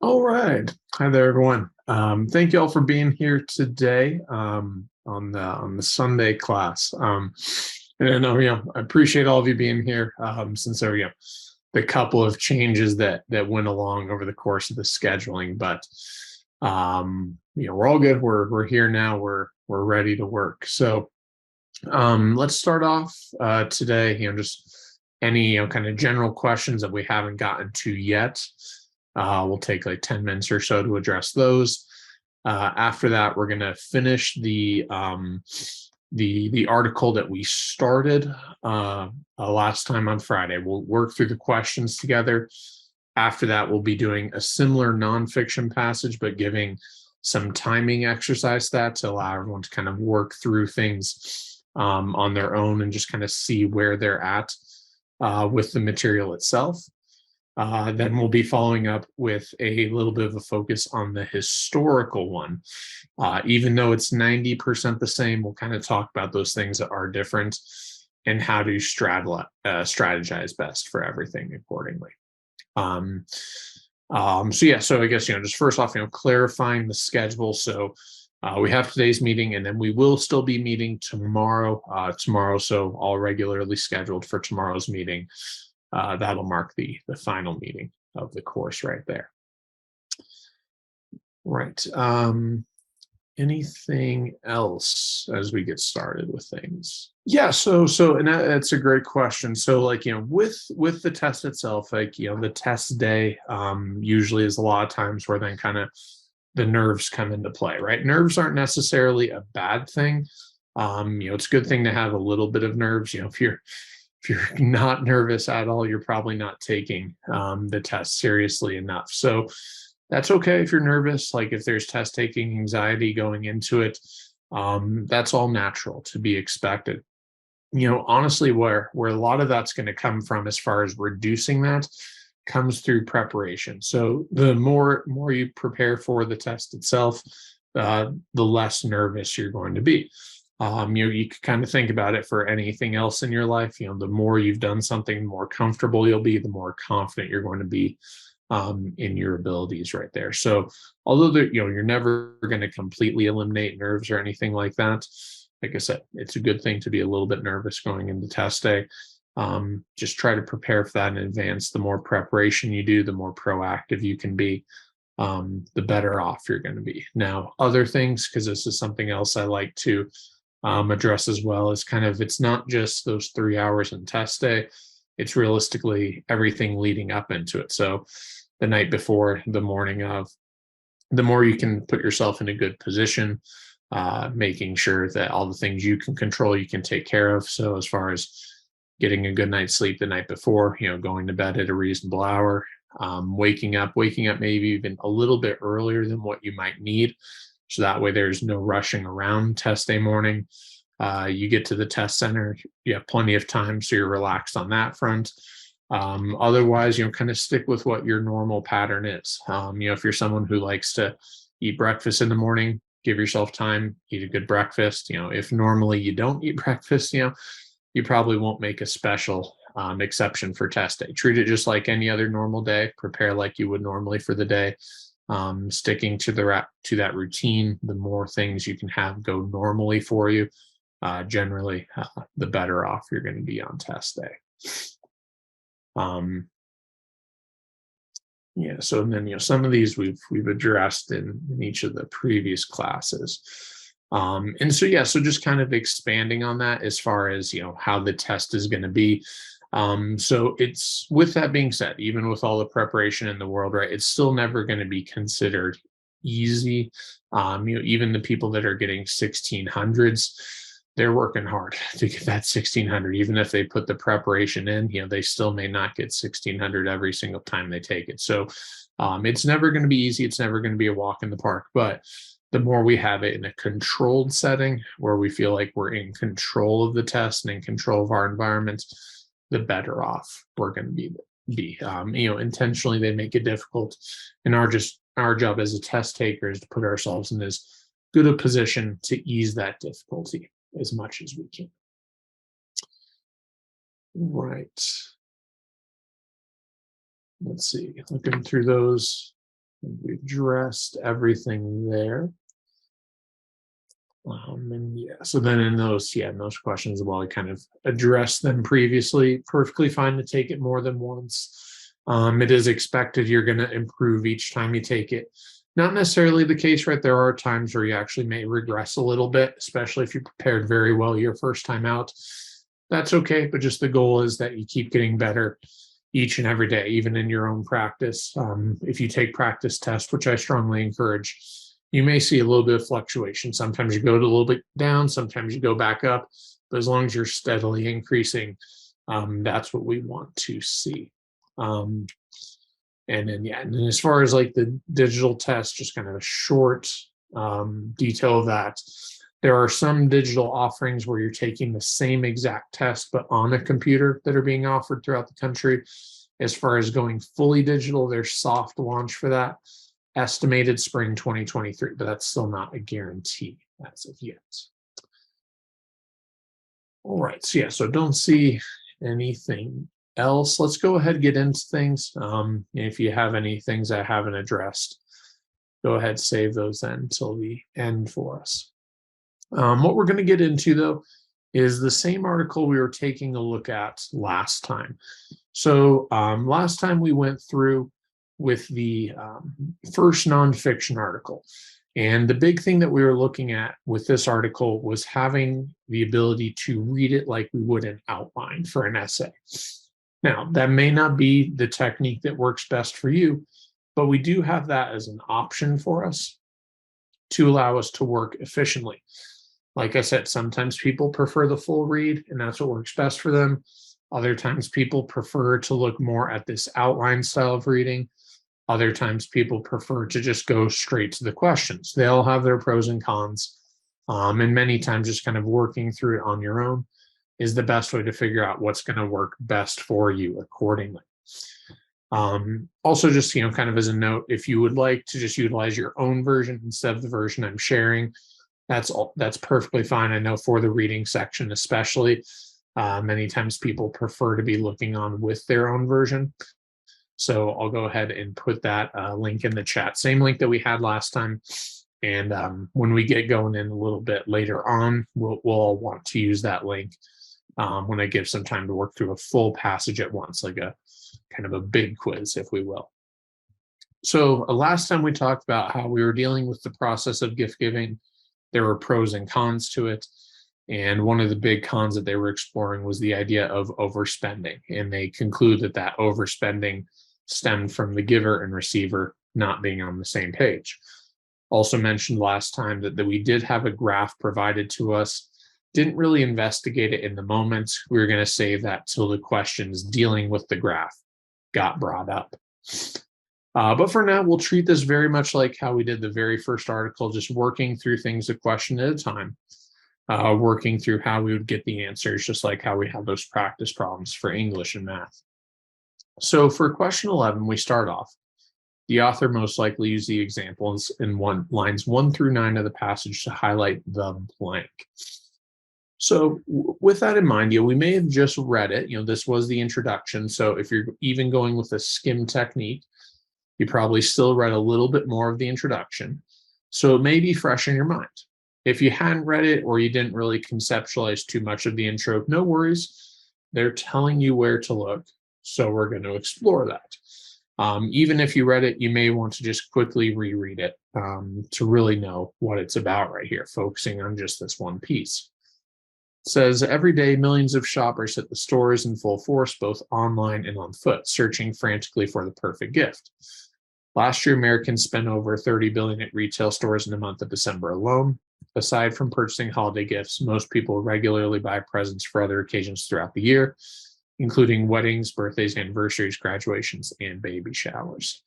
All right. Hi there, everyone. Thank you all for being here today on the Sunday class. And I know, I appreciate all of you being here since there, the couple of changes that went along over the course of the scheduling. But we're all good. We're here now. We're ready to work. So let's start off today. Just any kind of general questions that we haven't gotten to yet. We'll take like 10 minutes or so to address those. After that, we're going to finish the article that we started last time on Friday. We'll work through the questions together. After that, we'll be doing a similar nonfiction passage, but giving some timing exercise to allow everyone to kind of work through things on their own and just kind of see where they're at with the material itself. Then we'll be following up with a little bit of a focus on the historical one. Even though it's 90% the same, we'll kind of talk about those things that are different and how to strategize best for everything accordingly. So I guess, just first off, clarifying the schedule. So we have today's meeting, and then we will still be meeting tomorrow. So all regularly scheduled for tomorrow's meeting. That'll mark the final meeting of the course right there. Right. Anything else as we get started with things? Yeah. So and that's a great question. So with the test itself, the test day usually is a lot of times where then kind of the nerves come into play, right? Nerves aren't necessarily a bad thing. It's a good thing to have a little bit of nerves. If you're not nervous at all, you're probably not taking the test seriously enough. So that's okay if you're nervous. Like if there's test taking anxiety going into it, that's all natural to be expected. Honestly, where a lot of that's going to come from as far as reducing that comes through preparation. So the more you prepare for the test itself, the less nervous you're going to be. You could kind of think about it for anything else in your life. The more you've done something, the more comfortable you'll be, the more confident you're going to be in your abilities right there. So although you're never going to completely eliminate nerves or anything like that, like I said, it's a good thing to be a little bit nervous going into test day. Just try to prepare for that in advance. The more preparation you do, the more proactive you can be. The better off you're going to be. Now, other things, because this is something else I like to address as well, is kind of, it's not just those 3 hours in test day, it's realistically everything leading up into it. So the night before, the morning of, the more you can put yourself in a good position, making sure that all the things you can control, you can take care of. So as far as getting a good night's sleep the night before, going to bed at a reasonable hour, waking up maybe even a little bit earlier than what you might need. So that way there's no rushing around test day morning. You get to the test center, you have plenty of time, so you're relaxed on that front. Otherwise, kind of stick with what your normal pattern is. If you're someone who likes to eat breakfast in the morning, give yourself time, eat a good breakfast. If normally you don't eat breakfast, you probably won't make a special exception for test day. Treat it just like any other normal day. Prepare like you would normally for the day. Sticking to that routine, the more things you can have go normally for you, generally, the better off you're going to be on test day. So then some of these we've addressed in each of the previous classes. So just kind of expanding on that as far as how the test is going to be. So it's, with that being said, even with all the preparation in the world, right, it's still never going to be considered easy. Even the people that are getting 1600s, they're working hard to get that 1600. Even if they put the preparation in, they still may not get 1600 every single time they take it. So it's never going to be easy. It's never going to be a walk in the park, but the more we have it in a controlled setting where we feel like we're in control of the test and in control of our environment, the better off we're going to be. Intentionally they make it difficult, and our job as a test taker is to put ourselves in as good a position to ease that difficulty as much as we can. Right. Let's see, looking through those. We addressed everything there. And yeah, so then in those questions, well, I kind of addressed them previously. Perfectly fine to take it more than once. It is expected you're going to improve each time you take it. Not necessarily the case, right? There are times where you actually may regress a little bit, especially if you prepared very well your first time out. That's okay, but just the goal is that you keep getting better each and every day, even in your own practice. If you take practice tests, which I strongly encourage, you may see a little bit of fluctuation. Sometimes you go to a little bit down, sometimes you go back up, but as long as you're steadily increasing, that's what we want to see. Um, and then, yeah, and then as far as like the digital test, just kind of a short detail of that. There are some digital offerings where you're taking the same exact test, but on a computer that are being offered throughout the country. As far as going fully digital, there's soft launch for that, estimated spring 2023, but that's still not a guarantee as of yet. All right, so yeah, so don't see anything else. Let's go ahead and get into things. If you have any things I haven't addressed, go ahead, save those then until the end for us. What we're going to get into, though, is the same article we were taking a look at last time. So last time we went through with the first nonfiction article. And the big thing that we were looking at with this article was having the ability to read it like we would an outline for an essay. Now, that may not be the technique that works best for you, but we do have that as an option for us to allow us to work efficiently. Like I said, sometimes people prefer the full read, and that's what works best for them. Other times people prefer to look more at this outline style of reading. Other times people prefer to just go straight to the questions. They all have their pros and cons. And many times just kind of working through it on your own is the best way to figure out what's going to work best for you accordingly. Also, just kind of as a note, if you would like to just utilize your own version instead of the version I'm sharing, that's perfectly fine. I know for the reading section especially, many times people prefer to be looking on with their own version. So I'll go ahead and put that link in the chat, same link that we had last time. And when we get going in a little bit later on, we'll all want to use that link when I give some time to work through a full passage at once, like a kind of a big quiz, if we will. So last time we talked about how we were dealing with the process of gift giving. There were pros and cons to it. And one of the big cons that they were exploring was the idea of overspending. And they conclude that overspending stemmed from the giver and receiver not being on the same page. Also mentioned last time that we did have a graph provided to us. Didn't really investigate it in the moment. We were going to save that till the questions dealing with the graph got brought up. But for now, we'll treat this very much like how we did the very first article, just working through things a question at a time, working through how we would get the answers, just like how we have those practice problems for English and math. So for question 11, we start off. The author most likely used the examples in lines 1 through 9 of the passage to highlight the blank. So with that in mind, we may have just read it. This was the introduction. So if you're even going with a skim technique, you probably still read a little bit more of the introduction. So it may be fresh in your mind. If you hadn't read it or you didn't really conceptualize too much of the intro, no worries. They're telling you where to look. So we're going to explore that. Even if you read it, you may want to just quickly reread it to really know what it's about right here, focusing on just this one piece. It says, every day, millions of shoppers hit the stores in full force, both online and on foot, searching frantically for the perfect gift. Last year, Americans spent over $30 billion at retail stores in the month of December alone. Aside from purchasing holiday gifts, most people regularly buy presents for other occasions throughout the year, including weddings, birthdays, anniversaries, graduations, and baby showers.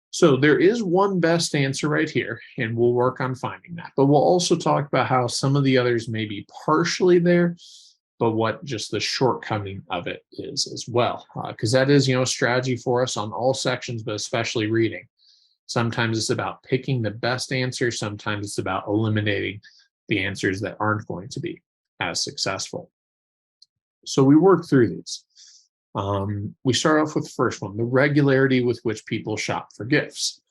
So there is one best answer right here, and we'll work on finding that. But we'll also talk about how some of the others may be partially there, but what just the shortcoming of it is as well. Because that is, a strategy for us on all sections, but especially reading. Sometimes it's about picking the best answer. Sometimes it's about eliminating the answers that aren't going to be as successful. So we work through these. We start off with the first one, the regularity with which people shop for gifts.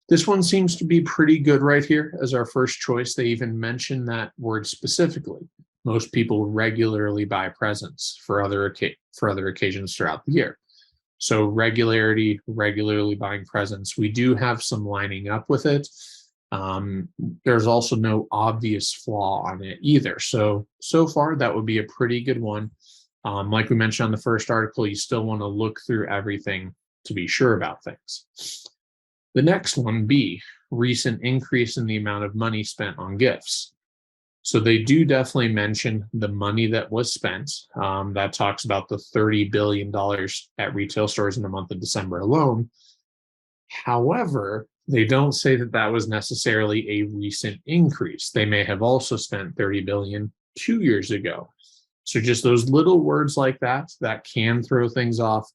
This one seems to be pretty good right here as our first choice. They even mention that word specifically. Most people regularly buy presents for other occasions throughout the year. So regularly buying presents. We do have some lining up with it. There's also no obvious flaw on it either. So far, that would be a pretty good one. Like we mentioned on the first article, you still want to look through everything to be sure about things. The next one, B, recent increase in the amount of money spent on gifts. So they do definitely mention the money that was spent. That talks about the $30 billion at retail stores in the month of December alone. However, they don't say that that was necessarily a recent increase. They may have also spent 30 billion 2 years ago. So just those little words like that can throw things off.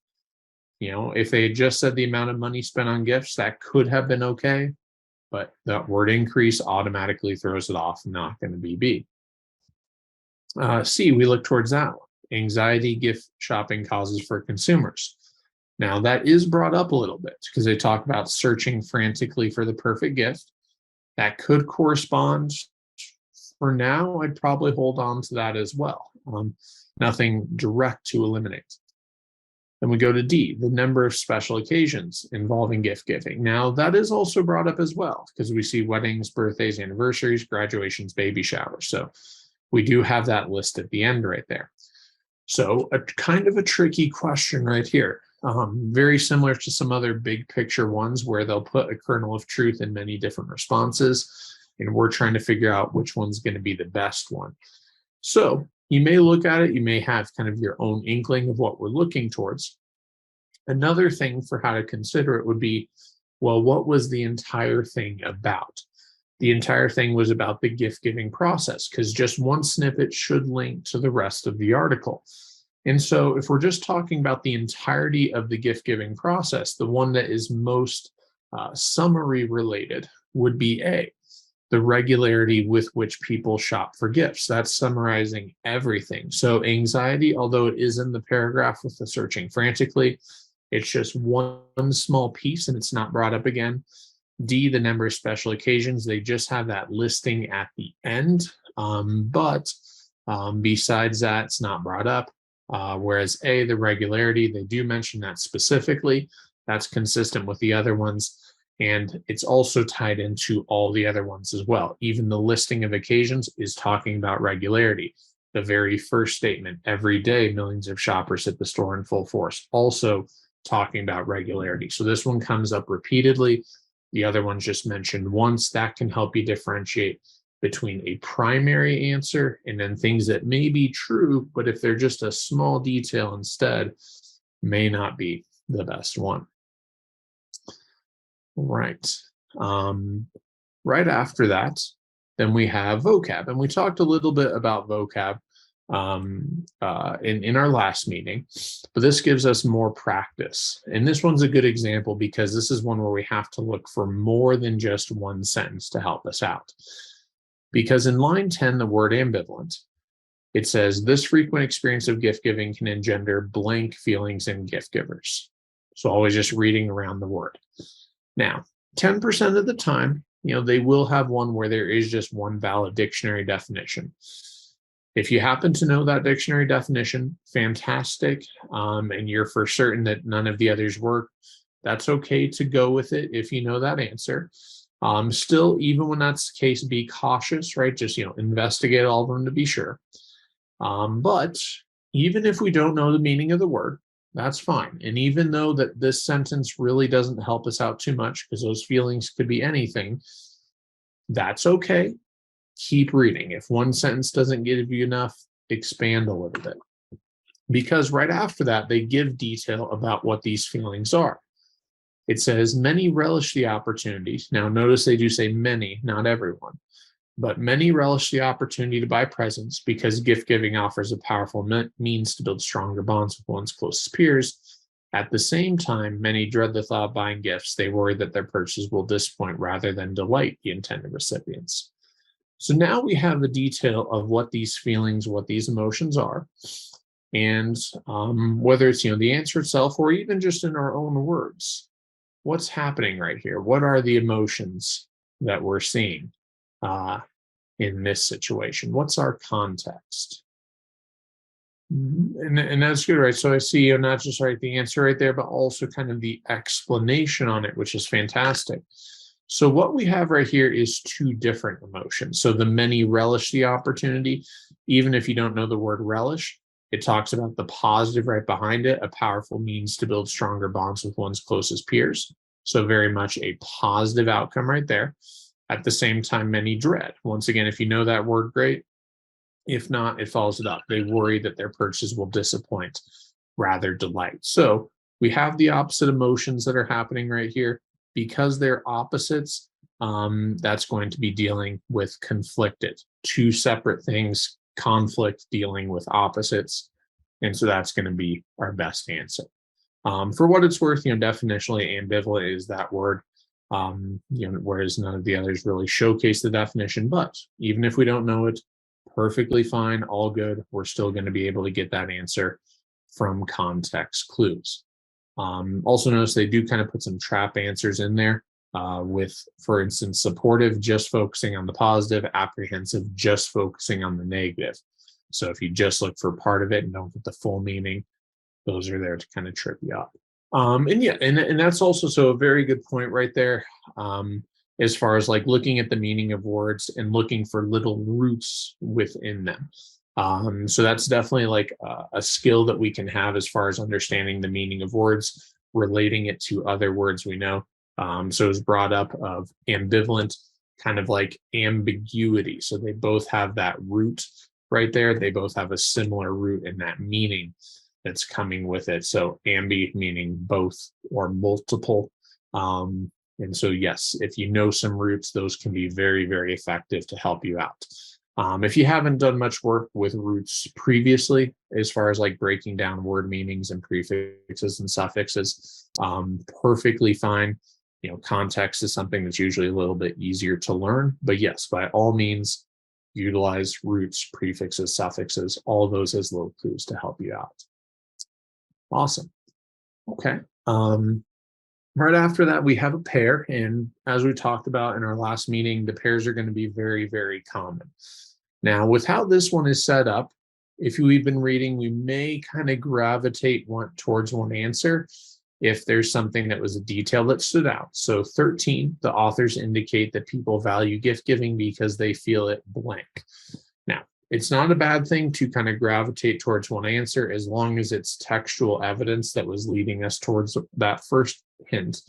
If they had just said the amount of money spent on gifts, that could have been okay. But that word increase automatically throws it off, not going to be B. C, we look towards that one. Anxiety gift shopping causes for consumers. Now, that is brought up a little bit because they talk about searching frantically for the perfect gift. That could correspond. For now, I'd probably hold on to that as well. Nothing direct to eliminate. Then we go to D, the number of special occasions involving gift giving. Now, that is also brought up as well because we see weddings, birthdays, anniversaries, graduations, baby showers. So we do have that list at the end right there. So a kind of a tricky question right here. Very similar to some other big picture ones where they'll put a kernel of truth in many different responses, and we're trying to figure out which one's going to be the best one. So you may look at it, you may have kind of your own inkling of what we're looking towards. Another thing for how to consider it would be, well, what was the entire thing about? The entire thing was about the gift giving process, because just one snippet should link to the rest of the article. And so if we're just talking about the entirety of the gift giving process, the one that is most summary related would be A, the regularity with which people shop for gifts. That's summarizing everything. So anxiety, although it is in the paragraph with the searching frantically, it's just one small piece and it's not brought up again. D, the number of special occasions, they just have that listing at the end. But besides that, it's not brought up. Whereas A, the regularity, they do mention that specifically. That's consistent with the other ones. And it's also tied into all the other ones as well. Even the listing of occasions is talking about regularity. The very first statement, every day, millions of shoppers hit the store in full force, also talking about regularity. So this one comes up repeatedly. The other one's just mentioned once. That can help you differentiate between a primary answer and then things that may be true, but if they're just a small detail instead, may not be the best one. Right. Right after that, then we have vocab. And we talked a little bit about vocab in our last meeting, but this gives us more practice. And this one's a good example because this is one where we have to look for more than just one sentence to help us out. Because in line 10, the word ambivalent, it says, this frequent experience of gift giving can engender blank feelings in gift givers. So always just reading around the word. Now, 10% of the time, they will have one where there is just one valid dictionary definition. If you happen to know that dictionary definition, fantastic. And you're for certain that none of the others work, that's okay to go with it if you know that answer. Still, even when that's the case, be cautious, right? Just, investigate all of them to be sure. But even if we don't know the meaning of the word, that's fine. And even though that this sentence really doesn't help us out too much because those feelings could be anything, that's okay. Keep reading. If one sentence doesn't give you enough, expand a little bit. Because right after that, they give detail about what these feelings are. It says, many relish the opportunities. Now, notice they do say many, not everyone. But many relish the opportunity to buy presents because gift giving offers a powerful means to build stronger bonds with one's closest peers. At the same time, many dread the thought of buying gifts. They worry that their purchases will disappoint rather than delight the intended recipients. So now we have a detail of what these feelings, what these emotions are, and whether it's the answer itself or even just in our own words. what's happening right here? What are the emotions that we're seeing in this situation? What's our context? And that's good, right? So I see you not just write the answer right there, but also kind of the explanation on it, which is fantastic. So what we have right here is two different emotions. So the many relish the opportunity, even if you don't know the word relish, it talks about the positive right behind it, a powerful means to build stronger bonds with one's closest peers. So very much a positive outcome right there. At the same time, many dread. Once again, if you know that word, great. If not, it follows it up. They worry that their purchase will disappoint, rather delight. So we have the opposite emotions that are happening right here. Because they're opposites, that's going to be dealing with conflicted, two separate things, conflict dealing with opposites. And so that's going to be our best answer. For what it's worth, definitionally ambivalent is that word. Whereas none of the others really showcase the definition. But even if we don't know it, perfectly fine, all good. We're still going to be able to get that answer from context clues. Also notice they do kind of put some trap answers in there with, for instance, supportive, just focusing on the positive, apprehensive, just focusing on the negative. So if you just look for part of it and don't get the full meaning, those are there to kind of trip you up. And that's also so a very good point right there. As far as like looking at the meaning of words and looking for little roots within them. So that's definitely like a skill that we can have as far as understanding the meaning of words, relating it to other words we know. So it was brought up of ambivalent, kind of like ambiguity. So they both have that root right there. They both have a similar root in that meaning that's coming with it. So ambi meaning both or multiple. And so, yes, if you know some roots, those can be very, very effective to help you out. If you haven't done much work with roots previously, as far as like breaking down word meanings and prefixes and suffixes, perfectly fine. Context is something that's usually a little bit easier to learn. But yes, by all means, utilize roots, prefixes, suffixes, all those as little clues to help you out. Awesome. Okay. Right after that, we have a pair. And as we talked about in our last meeting, the pairs are going to be very, very common. Now, with how this one is set up, if we've been reading, we may kind of gravitate towards one answer if there's something that was a detail that stood out. So 13, the authors indicate that people value gift giving because they feel it blank. Now, it's not a bad thing to kind of gravitate towards one answer as long as it's textual evidence that was leading us towards that first hint.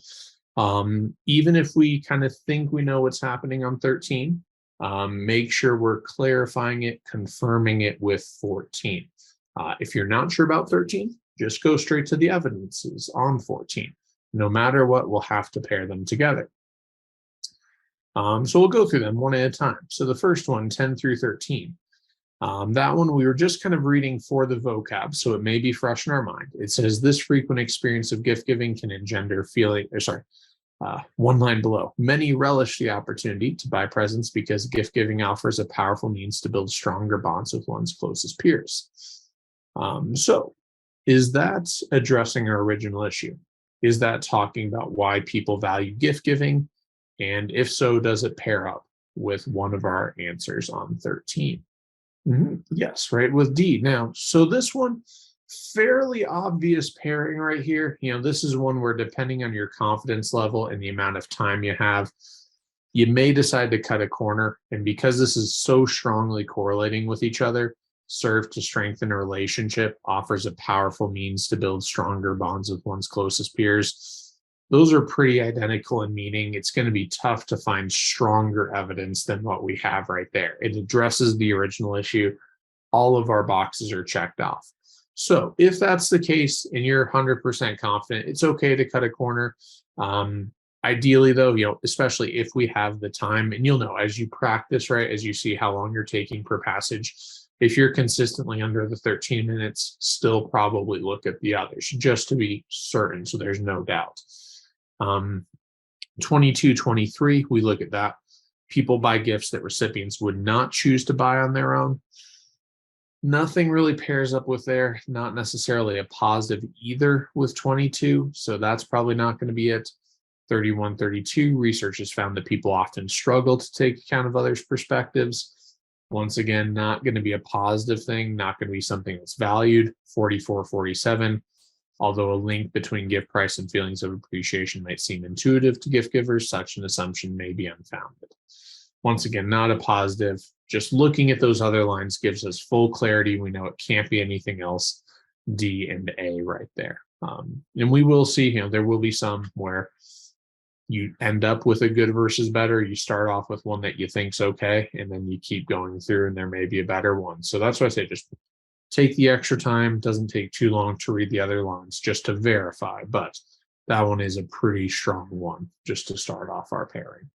Even if we kind of think we know what's happening on 13, make sure we're clarifying it, confirming it with 14. If you're not sure about 13, just go straight to the evidences on 14. No matter what, we'll have to pair them together. So we'll go through them one at a time. So the first one, 10 through 13. That one we were just kind of reading for the vocab, so it may be fresh in our mind. It says this frequent experience of gift giving can engender one line below. Many relish the opportunity to buy presents because gift giving offers a powerful means to build stronger bonds with one's closest peers. So is that addressing our original issue? Is that talking about why people value gift giving? And if so, does it pair up with one of our answers on 13? Yes, right, with D. Now, so this one, fairly obvious pairing right here. This is one where depending on your confidence level and the amount of time you have, you may decide to cut a corner. And because this is so strongly correlating with each other, serve to strengthen a relationship, offers a powerful means to build stronger bonds with one's closest peers. Those are pretty identical in meaning. It's going to be tough to find stronger evidence than what we have right there. It addresses the original issue. All of our boxes are checked off. So if that's the case and you're 100% confident, it's okay to cut a corner. Ideally, though, especially if we have the time, and you'll know as you practice, right, as you see how long you're taking per passage, if you're consistently under the 13 minutes, still probably look at the others just to be certain so there's no doubt. 22, 23, we look at that. People buy gifts that recipients would not choose to buy on their own. Nothing really pairs up with there, not necessarily a positive either with 22, so that's probably not going to be it. 31, 32, research has found that people often struggle to take account of others' perspectives. Once again, not going to be a positive thing, not going to be something that's valued. 44, 47, although a link between gift price and feelings of appreciation might seem intuitive to gift givers, such an assumption may be unfounded. Once again, not a positive. Just looking at those other lines gives us full clarity. We know it can't be anything else. D and A right there. And we will see, there will be some where you end up with a good versus better. You start off with one that you think's okay, and then you keep going through and there may be a better one. So that's why I say just take the extra time. Doesn't take too long to read the other lines just to verify, but that one is a pretty strong one just to start off our pairing.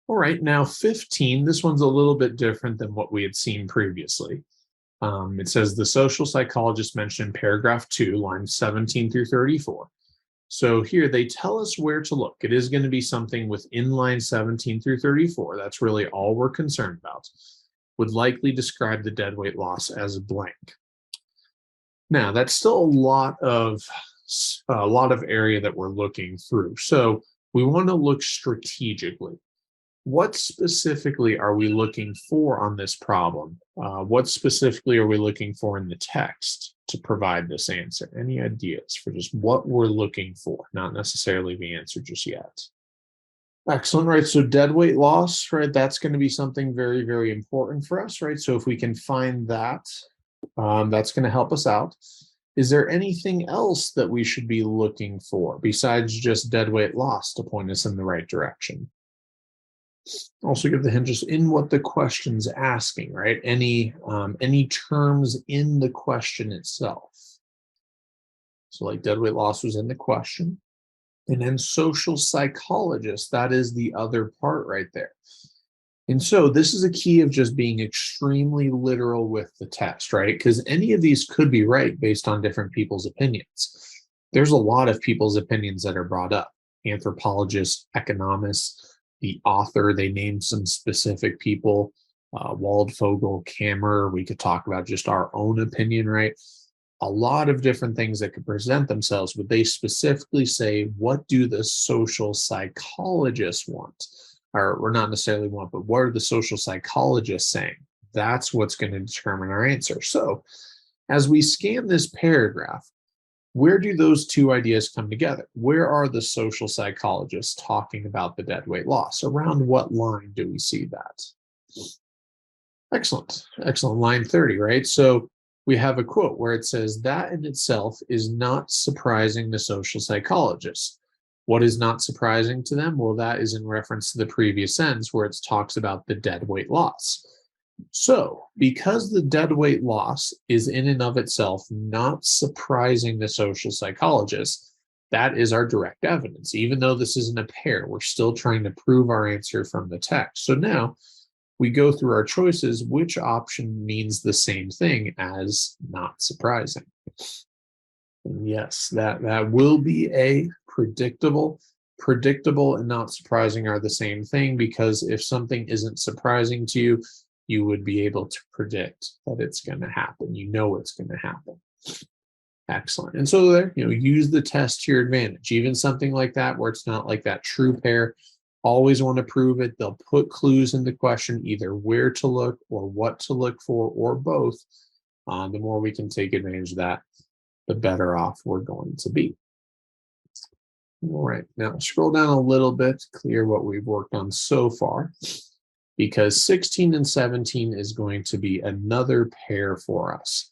All right, now 15, this one's a little bit different than what we had seen previously. It says the social psychologist mentioned in paragraph 2, lines 17 through 34. So here they tell us where to look. It is going to be something within line 17 through 34. That's really all we're concerned about. Would likely describe the dead weight loss as blank. Now, that's still a lot of area that we're looking through. So we want to look strategically. What specifically are we looking for on this problem? What specifically are we looking for in the text to provide this answer? Any ideas for just what we're looking for, not necessarily the answer just yet? Excellent, right? So dead weight loss, right? That's going to be something very, very important for us, right? So if we can find that, that's going to help us out. Is there anything else that we should be looking for besides just dead weight loss to point us in the right direction? Also give the hint just in what the question's asking, right? Any terms in the question itself. So like dead weight loss was in the question. And then social psychologist, that is the other part right there. And so this is a key of just being extremely literal with the test, right? Because any of these could be right based on different people's opinions. There's a lot of people's opinions that are brought up. Anthropologists, economists, the author, they named some specific people, Waldfogel, Kammer. We could talk about just our own opinion, right? A lot of different things that could present themselves, but they specifically say, what do the social psychologists want? Or not necessarily want, but what are the social psychologists saying? That's what's going to determine our answer. So as we scan this paragraph, where do those two ideas come together? Where are the social psychologists talking about the dead weight loss? Around what line do we see that? Excellent. Excellent. Line 30, right? So we have a quote where it says, that in itself is not surprising to social psychologists. What is not surprising to them? Well, that is in reference to the previous sentence where it talks about the dead weight loss. So, because the dead weight loss is in and of itself not surprising to social psychologists, that is our direct evidence. Even though this isn't a pair, we're still trying to prove our answer from the text. So now we go through our choices, which option means the same thing as not surprising. And yes, that will be a predictable. Predictable and not surprising are the same thing, because if something isn't surprising to you, you would be able to predict that it's going to happen. You know it's going to happen. Excellent. And so there, use the test to your advantage. Even something like that where it's not like that true pair, always want to prove it. They'll put clues in the question, either where to look or what to look for, or both. The more we can take advantage of that, the better off we're going to be. All right, now scroll down a little bit, clear what we've worked on so far, because 16 and 17 is going to be another pair for us.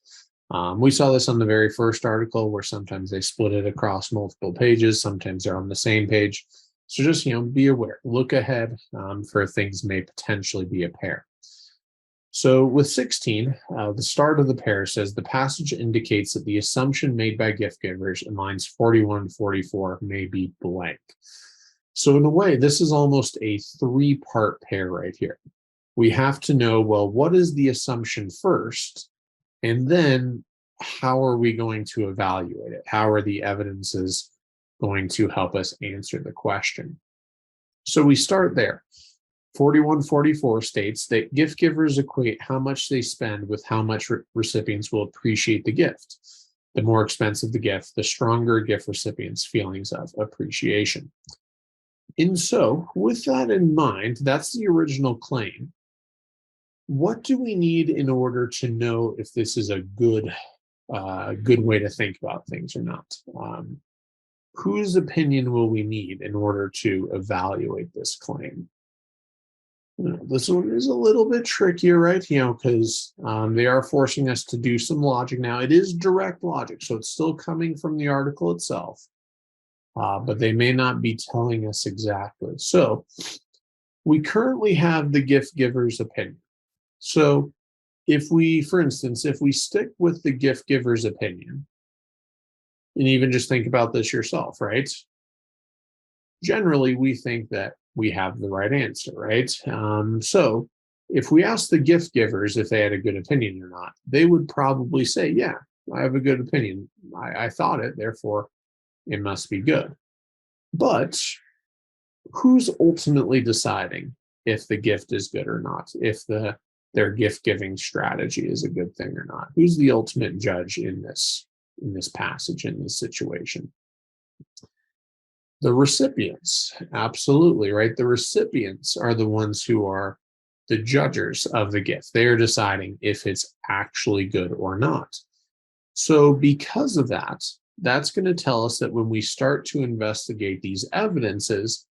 We saw this on the very first article where sometimes they split it across multiple pages, sometimes they're on the same page. So just, be aware, look ahead for things may potentially be a pair. So with 16, the start of the pair says the passage indicates that the assumption made by gift givers in lines 41 and 44 may be blank. So in a way, this is almost a three-part pair right here. We have to know, well, what is the assumption first? And then how are we going to evaluate it? How are the evidences going to help us answer the question? So we start there. 4144 states that gift givers equate how much they spend with how much recipients will appreciate the gift. The more expensive the gift, the stronger gift recipients' feelings of appreciation. And so, with that in mind, that's the original claim. What do we need in order to know if this is a good way to think about things or not? Whose opinion will we need in order to evaluate this claim? This one is a little bit trickier, right? Because they are forcing us to do some logic. Now, it is direct logic, so it's still coming from the article itself, but they may not be telling us exactly. So, we currently have the gift giver's opinion. So, for instance, if we stick with the gift giver's opinion, and even just think about this yourself, right? Generally, we think that we have the right answer, right? So if we ask the gift givers if they had a good opinion or not, they would probably say, yeah, I have a good opinion. I thought it, therefore it must be good. But who's ultimately deciding if the gift is good or not, if their gift giving strategy is a good thing or not? Who's the ultimate judge in this passage, in this situation? The recipients, absolutely, right? The recipients are the ones who are the judges of the gift. They are deciding if it's actually good or not. So, because of that, that's going to tell us that when we start to investigate these evidences,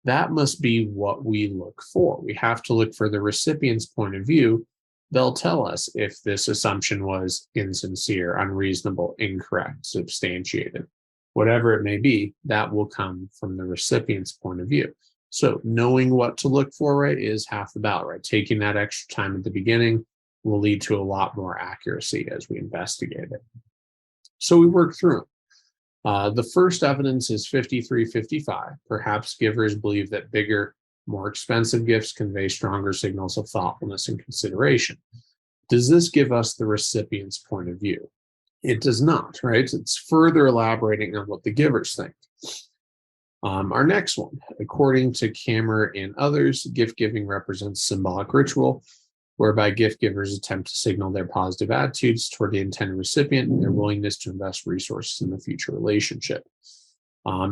that must be what we look for. We have to look for the recipient's point of view. They'll tell us if this assumption was insincere, unreasonable, incorrect, substantiated. Whatever it may be, that will come from the recipient's point of view. So knowing what to look for, right, is half the battle, right? Taking that extra time at the beginning will lead to a lot more accuracy as we investigate it. So we work through them. The first evidence is 5355. Perhaps givers believe that bigger, more expensive gifts convey stronger signals of thoughtfulness and consideration. Does this give us the recipient's point of view? It does not, right? It's further elaborating on what the givers think. Our next one, according to Kammer and others, gift giving represents symbolic ritual, whereby gift givers attempt to signal their positive attitudes toward the intended recipient and their willingness to invest resources in the future relationship.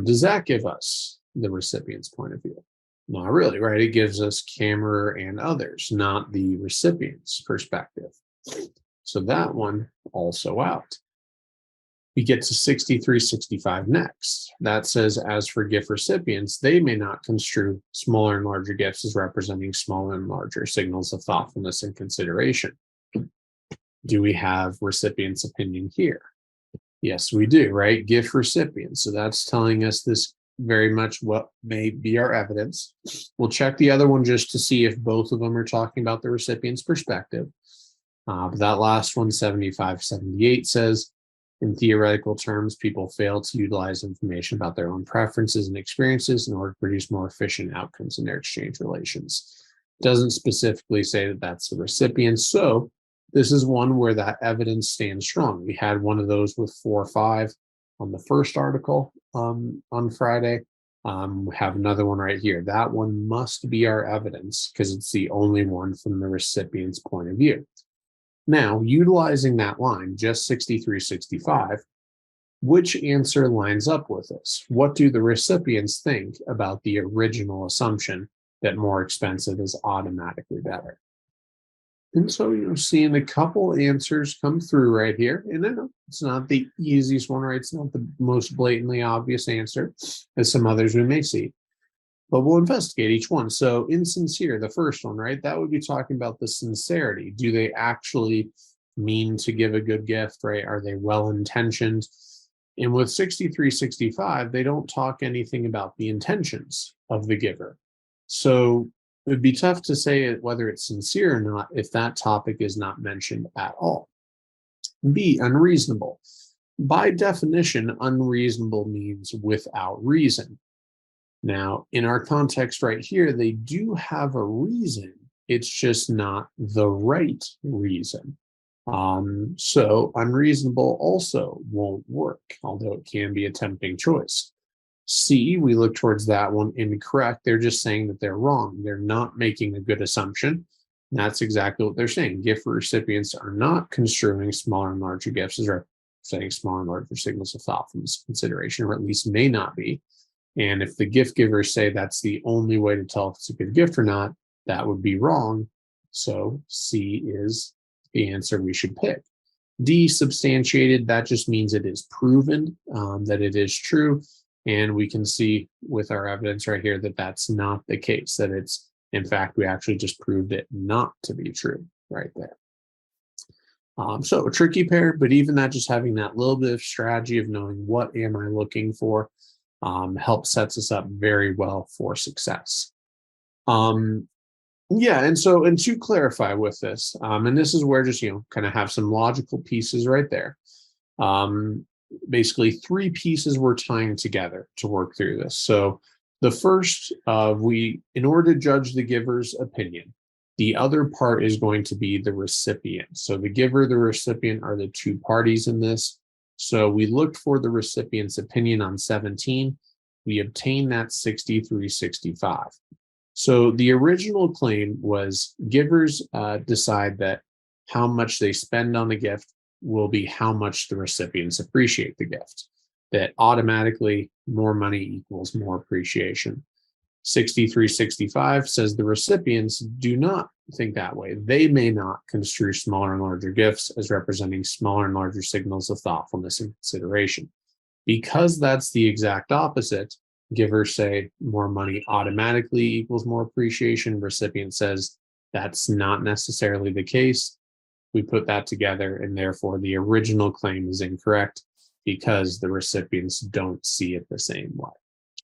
Does that give us the recipient's point of view? Not really, right? It gives us Kammer and others, not the recipient's perspective. So that one also out. We get to 6365 next. That says, as for gift recipients, they may not construe smaller and larger gifts as representing smaller and larger signals of thoughtfulness and consideration. Do we have recipient's opinion here? Yes, we do, right? Gift recipients. So that's telling us this very much what may be our evidence. We'll check the other one just to see if both of them are talking about the recipient's perspective. But that last one, 7578, says, in theoretical terms, people fail to utilize information about their own preferences and experiences in order to produce more efficient outcomes in their exchange relations. It doesn't specifically say that that's the recipient. So this is one where that evidence stands strong. We had one of those with 4 or 5 on the first article on Friday. We have another one right here. That one must be our evidence because it's the only one from the recipient's point of view. Now, utilizing that line, just 6365, which answer lines up with this? What do the recipients think about the original assumption that more expensive is automatically better? And so you're seeing a couple answers come through right here. And I know it's not the easiest one, right? It's not the most blatantly obvious answer, as some others we may see. But we'll investigate each one. So insincere, the first one, right? That would be talking about the sincerity. Do they actually mean to give a good gift, right? Are they well-intentioned? And with 6365, they don't talk anything about the intentions of the giver. So it would be tough to say whether it's sincere or not if that topic is not mentioned at all. B, unreasonable. By definition, unreasonable means without reason. Now, in our context right here, they do have a reason. It's just not the right reason. So unreasonable also won't work, although it can be a tempting choice. C, we look towards that one, incorrect. They're just saying that they're wrong. They're not making a good assumption. And that's exactly what they're saying. Gift recipients are not construing smaller and larger gifts as representing smaller and larger signals of thoughtfulness consideration, or at least may not be. And if the gift givers say that's the only way to tell if it's a good gift or not, that would be wrong. So C is the answer we should pick. D, substantiated, that just means it is proven that it is true. And we can see with our evidence right here that that's not the case, that it's, in fact, we actually just proved it not to be true right there. So a tricky pair, but even that, just having that little bit of strategy of knowing what am I looking for, helps sets us up very well for success. Yeah, and to clarify with this, and this is where just, kind of have some logical pieces right there. Basically, three pieces we're tying together to work through this. So the first, in order to judge the giver's opinion, the other part is going to be the recipient. So the giver, the recipient are the two parties in this. So we looked for the recipient's opinion on 17. We obtained that 6365. So the original claim was givers decide that how much they spend on the gift will be how much the recipients appreciate the gift. That automatically more money equals more appreciation. 6365 says the recipients do not think that way. They may not construe smaller and larger gifts as representing smaller and larger signals of thoughtfulness and consideration. Because that's the exact opposite, givers say more money automatically equals more appreciation. Recipient says that's not necessarily the case. We put that together, and therefore the original claim is incorrect because the recipients don't see it the same way.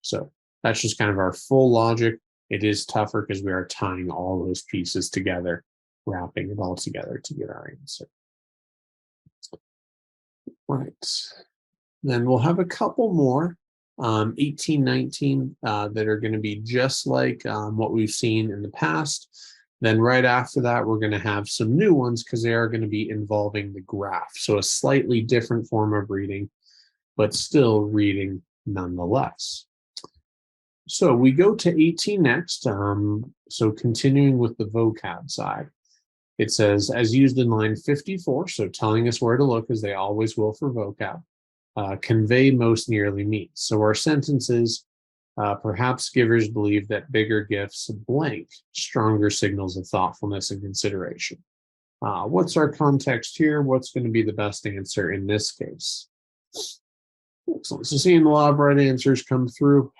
So that's just kind of our full logic. It is tougher because we are tying all those pieces together, wrapping it all together to get our answer. Right. Then we'll have a couple more, 18, 19, that are going to be just like what we've seen in the past. Then right after that, we're going to have some new ones because they are going to be involving the graph. So a slightly different form of reading, but still reading nonetheless. So we go to 18 next. So continuing with the vocab side, it says, as used in line 54, so telling us where to look as they always will for vocab, convey most nearly means. So our sentence is, perhaps givers believe that bigger gifts blank stronger signals of thoughtfulness and consideration. What's our context here? What's going to be the best answer in this case? Excellent. So seeing a lot of right answers come through,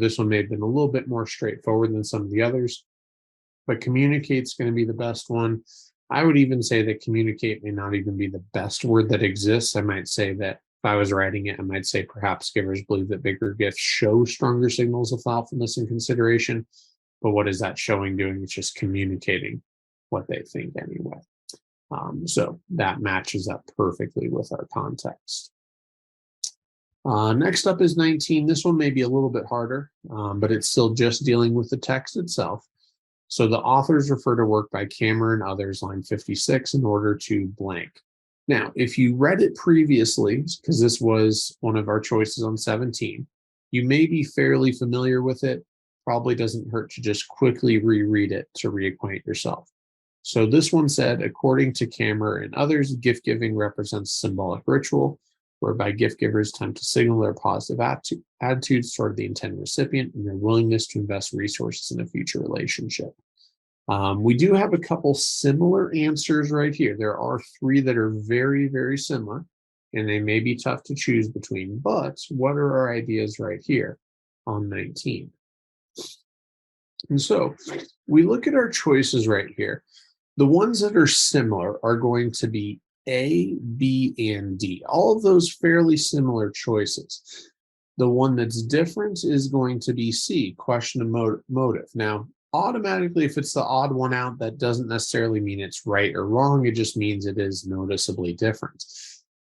this one may have been a little bit more straightforward than some of the others, but communicate's going to be the best one. I would even say that communicate may not even be the best word that exists. I might say that if I was writing it, I might say perhaps givers believe that bigger gifts show stronger signals of thoughtfulness and consideration. But what is that showing doing? It's just communicating what they think anyway. So that matches up perfectly with our context. Next up is 19. This one may be a little bit harder, but it's still just dealing with the text itself. So the authors refer to work by Kammerer and others, line 56, in order to blank. Now, if you read it previously, because this was one of our choices on 17, you may be fairly familiar with it. Probably doesn't hurt to just quickly reread it to reacquaint yourself. So this one said, according to Kammerer and others, gift giving represents symbolic ritual, whereby gift givers attempt to signal their positive attitudes toward the intended recipient and their willingness to invest resources in a future relationship. We do have a couple similar answers right here. There are three that are very, very similar, and they may be tough to choose between, but what are our ideas right here on 19? And so we look at our choices right here. The ones that are similar are going to be A, B, and D. All of those fairly similar choices. The one that's different is going to be C, question of motive. Now, automatically, if it's the odd one out, that doesn't necessarily mean it's right or wrong. It just means it is noticeably different.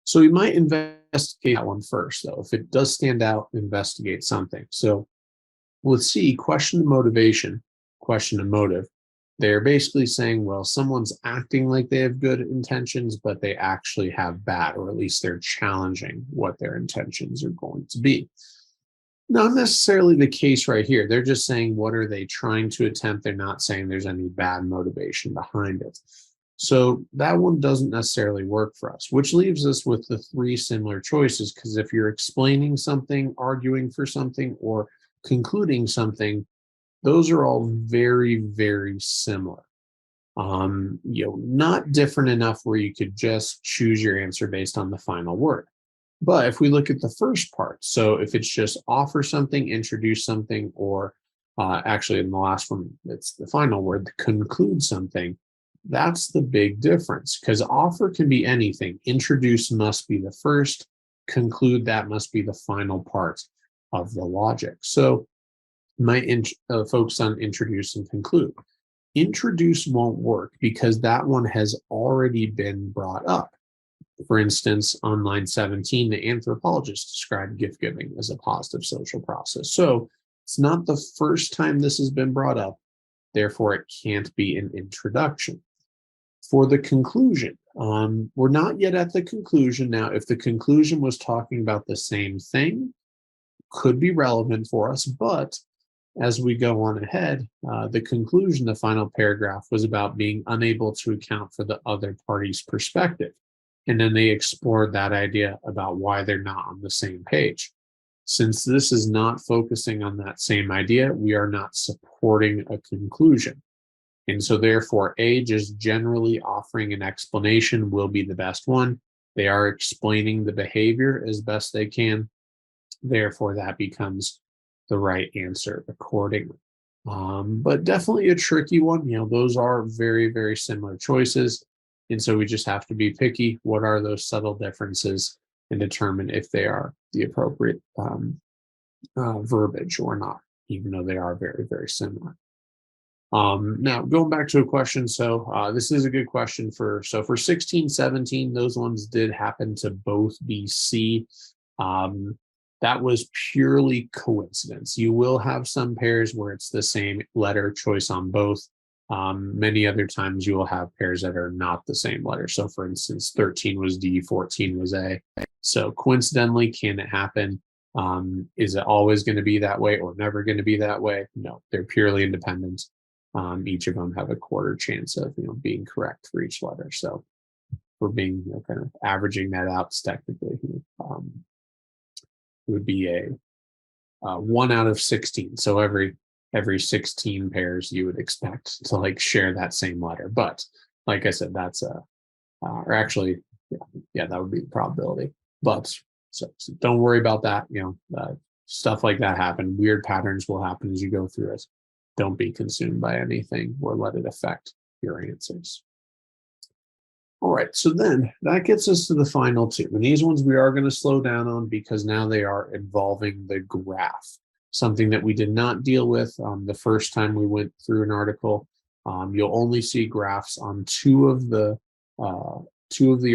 So we might investigate that one first, though. If it does stand out, investigate something. So with C, question of motivation, question of motive. They're basically saying, well, someone's acting like they have good intentions, but they actually have bad, or at least they're challenging what their intentions are going to be. Not necessarily the case right here. They're just saying, what are they trying to attempt? They're not saying there's any bad motivation behind it. So that one doesn't necessarily work for us, which leaves us with the three similar choices. Because if you're explaining something, arguing for something, or concluding something, those are all very, very similar. Not different enough where you could just choose your answer based on the final word. But if we look at the first part, so if it's just offer something, introduce something, or actually in the last one, it's the final word, to conclude something, that's the big difference because offer can be anything. Introduce must be the first, conclude that must be the final part of the logic. So might focus on introduce and conclude. Introduce won't work because that one has already been brought up. For instance, on line 17, the anthropologist described gift giving as a positive social process. So it's not the first time this has been brought up, therefore, it can't be an introduction. For the conclusion, we're not yet at the conclusion. Now, if the conclusion was talking about the same thing, could be relevant for us, but as we go on ahead, the conclusion, the final paragraph, was about being unable to account for the other party's perspective. And then they explored that idea about why they're not on the same page. Since this is not focusing on that same idea, we are not supporting a conclusion. And so therefore, A, just generally offering an explanation will be the best one. They are explaining the behavior as best they can. Therefore, that becomes the right answer accordingly. But definitely a tricky one. Those are very, very similar choices. And so we just have to be picky. What are those subtle differences and determine if they are the appropriate verbiage or not, even though they are very, very similar. Now, going back to a question. So this is a good question for 16, 17, those ones did happen to both be C. That was purely coincidence. You will have some pairs where it's the same letter choice on both. Many other times you will have pairs that are not the same letter. So for instance, 13 was D, 14 was A. So coincidentally, can it happen? Is it always going to be that way or never going to be that way? No, they're purely independent. Each of them have a quarter chance of being correct for each letter. So we're being kind of averaging that out technically. It would be a 1 out of 16. So every 16 pairs you would expect to share that same letter. But like I said, that's or actually, yeah, that would be the probability. But so don't worry about that. Stuff like that happen. Weird patterns will happen as you go through it. Don't be consumed by anything or let it affect your answers. All right, so then that gets us to the final two. And these ones we are going to slow down on because now they are involving the graph, something that we did not deal with the first time we went through an article. You'll only see graphs on two of the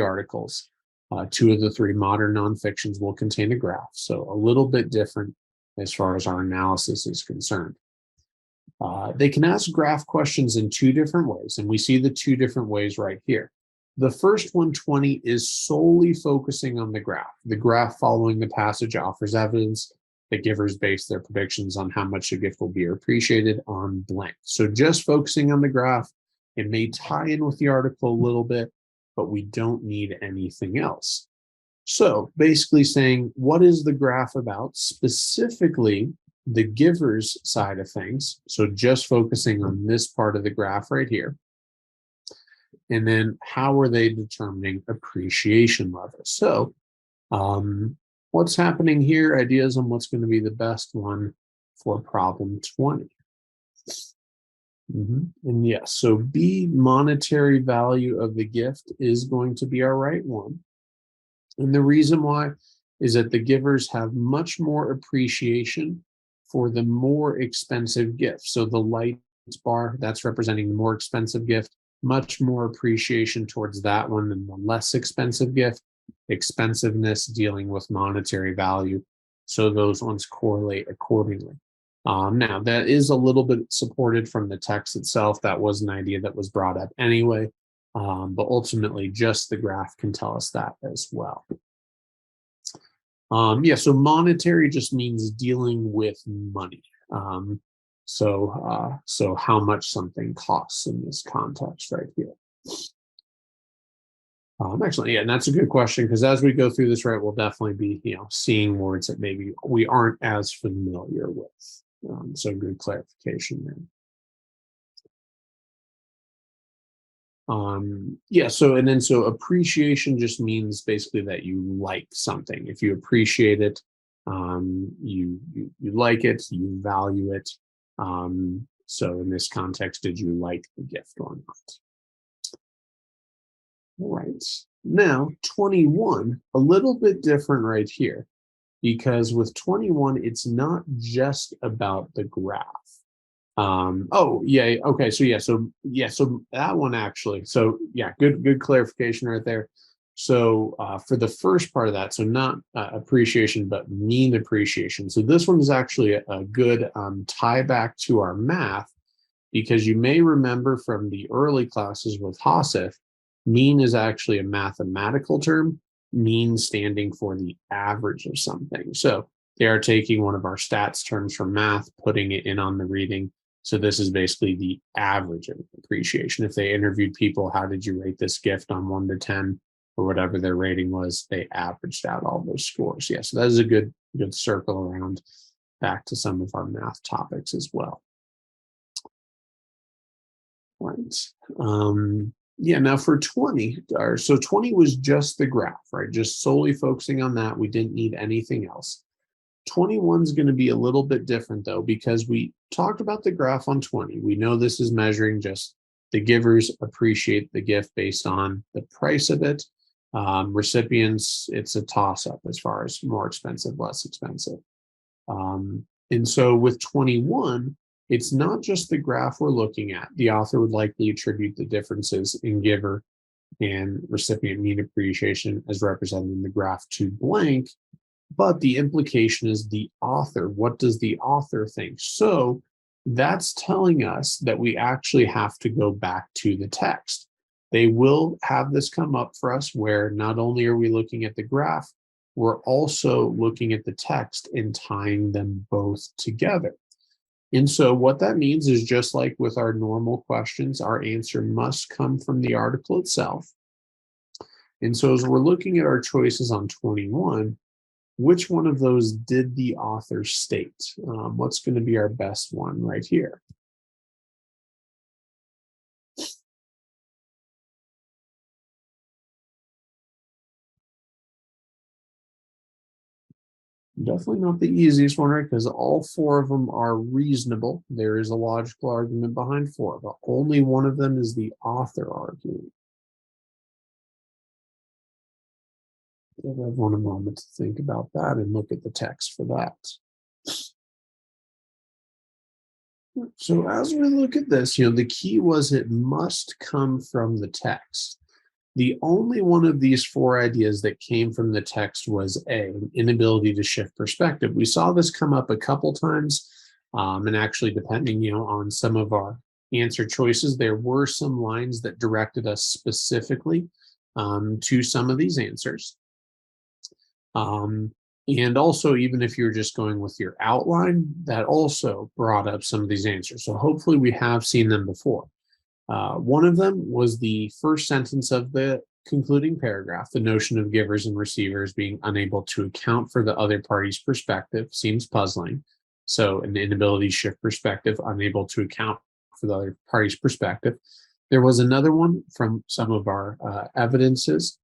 articles. Two of the three modern nonfictions will contain a graph, so a little bit different as far as our analysis is concerned. They can ask graph questions in two different ways, and we see the two different ways right here. The first 120 is solely focusing on the graph. The graph following the passage offers evidence that givers base their predictions on how much a gift will be appreciated on blank. So just focusing on the graph, it may tie in with the article a little bit, but we don't need anything else. So basically saying, what is the graph about? Specifically, the giver's side of things. So just focusing on this part of the graph right here. And then how are they determining appreciation levels? So what's happening here? Ideas on what's going to be the best one for problem 20. And yes, so B, monetary value of the gift, is going to be our right one. And the reason why is that the givers have much more appreciation for the more expensive gift. So the light bar, that's representing the more expensive gift, much more appreciation towards that one than the less expensive gift. Expensiveness dealing with monetary value. So those ones correlate accordingly. Now, that is a little bit supported from the text itself. That was an idea that was brought up anyway. But ultimately, just the graph can tell us that as well. So monetary just means dealing with money. So how much something costs in this context right here. Excellent. Yeah, and that's a good question because as we go through this, right, we'll definitely be, seeing words that maybe we aren't as familiar with. So good clarification there. Yeah, so appreciation just means basically that you like something. If you appreciate it, you like it, you value it. So in this context, did you like the gift or not? All right. Now, 21, a little bit different right here, because with 21, it's not just about the graph. Oh yeah, okay, so that one actually. So yeah, good clarification right there. So for the first part of that, so not appreciation, but mean appreciation. So this one is actually a good tie back to our math because you may remember from the early classes with Hassif, mean is actually a mathematical term, mean standing for the average of something. So they are taking one of our stats terms from math, putting it in on the reading. So this is basically the average of appreciation. If they interviewed people, how did you rate this gift on 1 to 10 or whatever their rating was, they averaged out all those scores. Yeah, so that is a good circle around back to some of our math topics as well. Right. Yeah, now for 20, so 20 was just the graph, right? Just solely focusing on that. We didn't need anything else. 21 is going to be a little bit different though, because we talked about the graph on 20. We know this is measuring just the givers appreciate the gift based on the price of it. Recipients, it's a toss up as far as more expensive, less expensive. And so with 21, it's not just the graph we're looking at. The author would likely attribute the differences in giver and recipient mean appreciation as represented in the graph to blank, but the implication is the author. What does the author think? So that's telling us that we actually have to go back to the text. They will have this come up for us where not only are we looking at the graph, we're also looking at the text and tying them both together. And so what that means is just like with our normal questions, our answer must come from the article itself. And so as we're looking at our choices on 21, which one of those did the author state? What's going to be our best one right here? Definitely not the easiest one, right? Because all four of them are reasonable. There is a logical argument behind four, but only one of them is the author argument. Give everyone a moment to think about that and look at the text for that. So as we look at this, the key was it must come from the text. The only one of these four ideas that came from the text was an inability to shift perspective. We saw this come up a couple times, and actually, depending, on some of our answer choices, there were some lines that directed us specifically to some of these answers. And also, even if you're just going with your outline, that also brought up some of these answers. So hopefully, we have seen them before. One of them was the first sentence of the concluding paragraph. The notion of givers and receivers being unable to account for the other party's perspective seems puzzling. So, an inability to shift perspective, unable to account for the other party's perspective. There was another one from some of our evidences.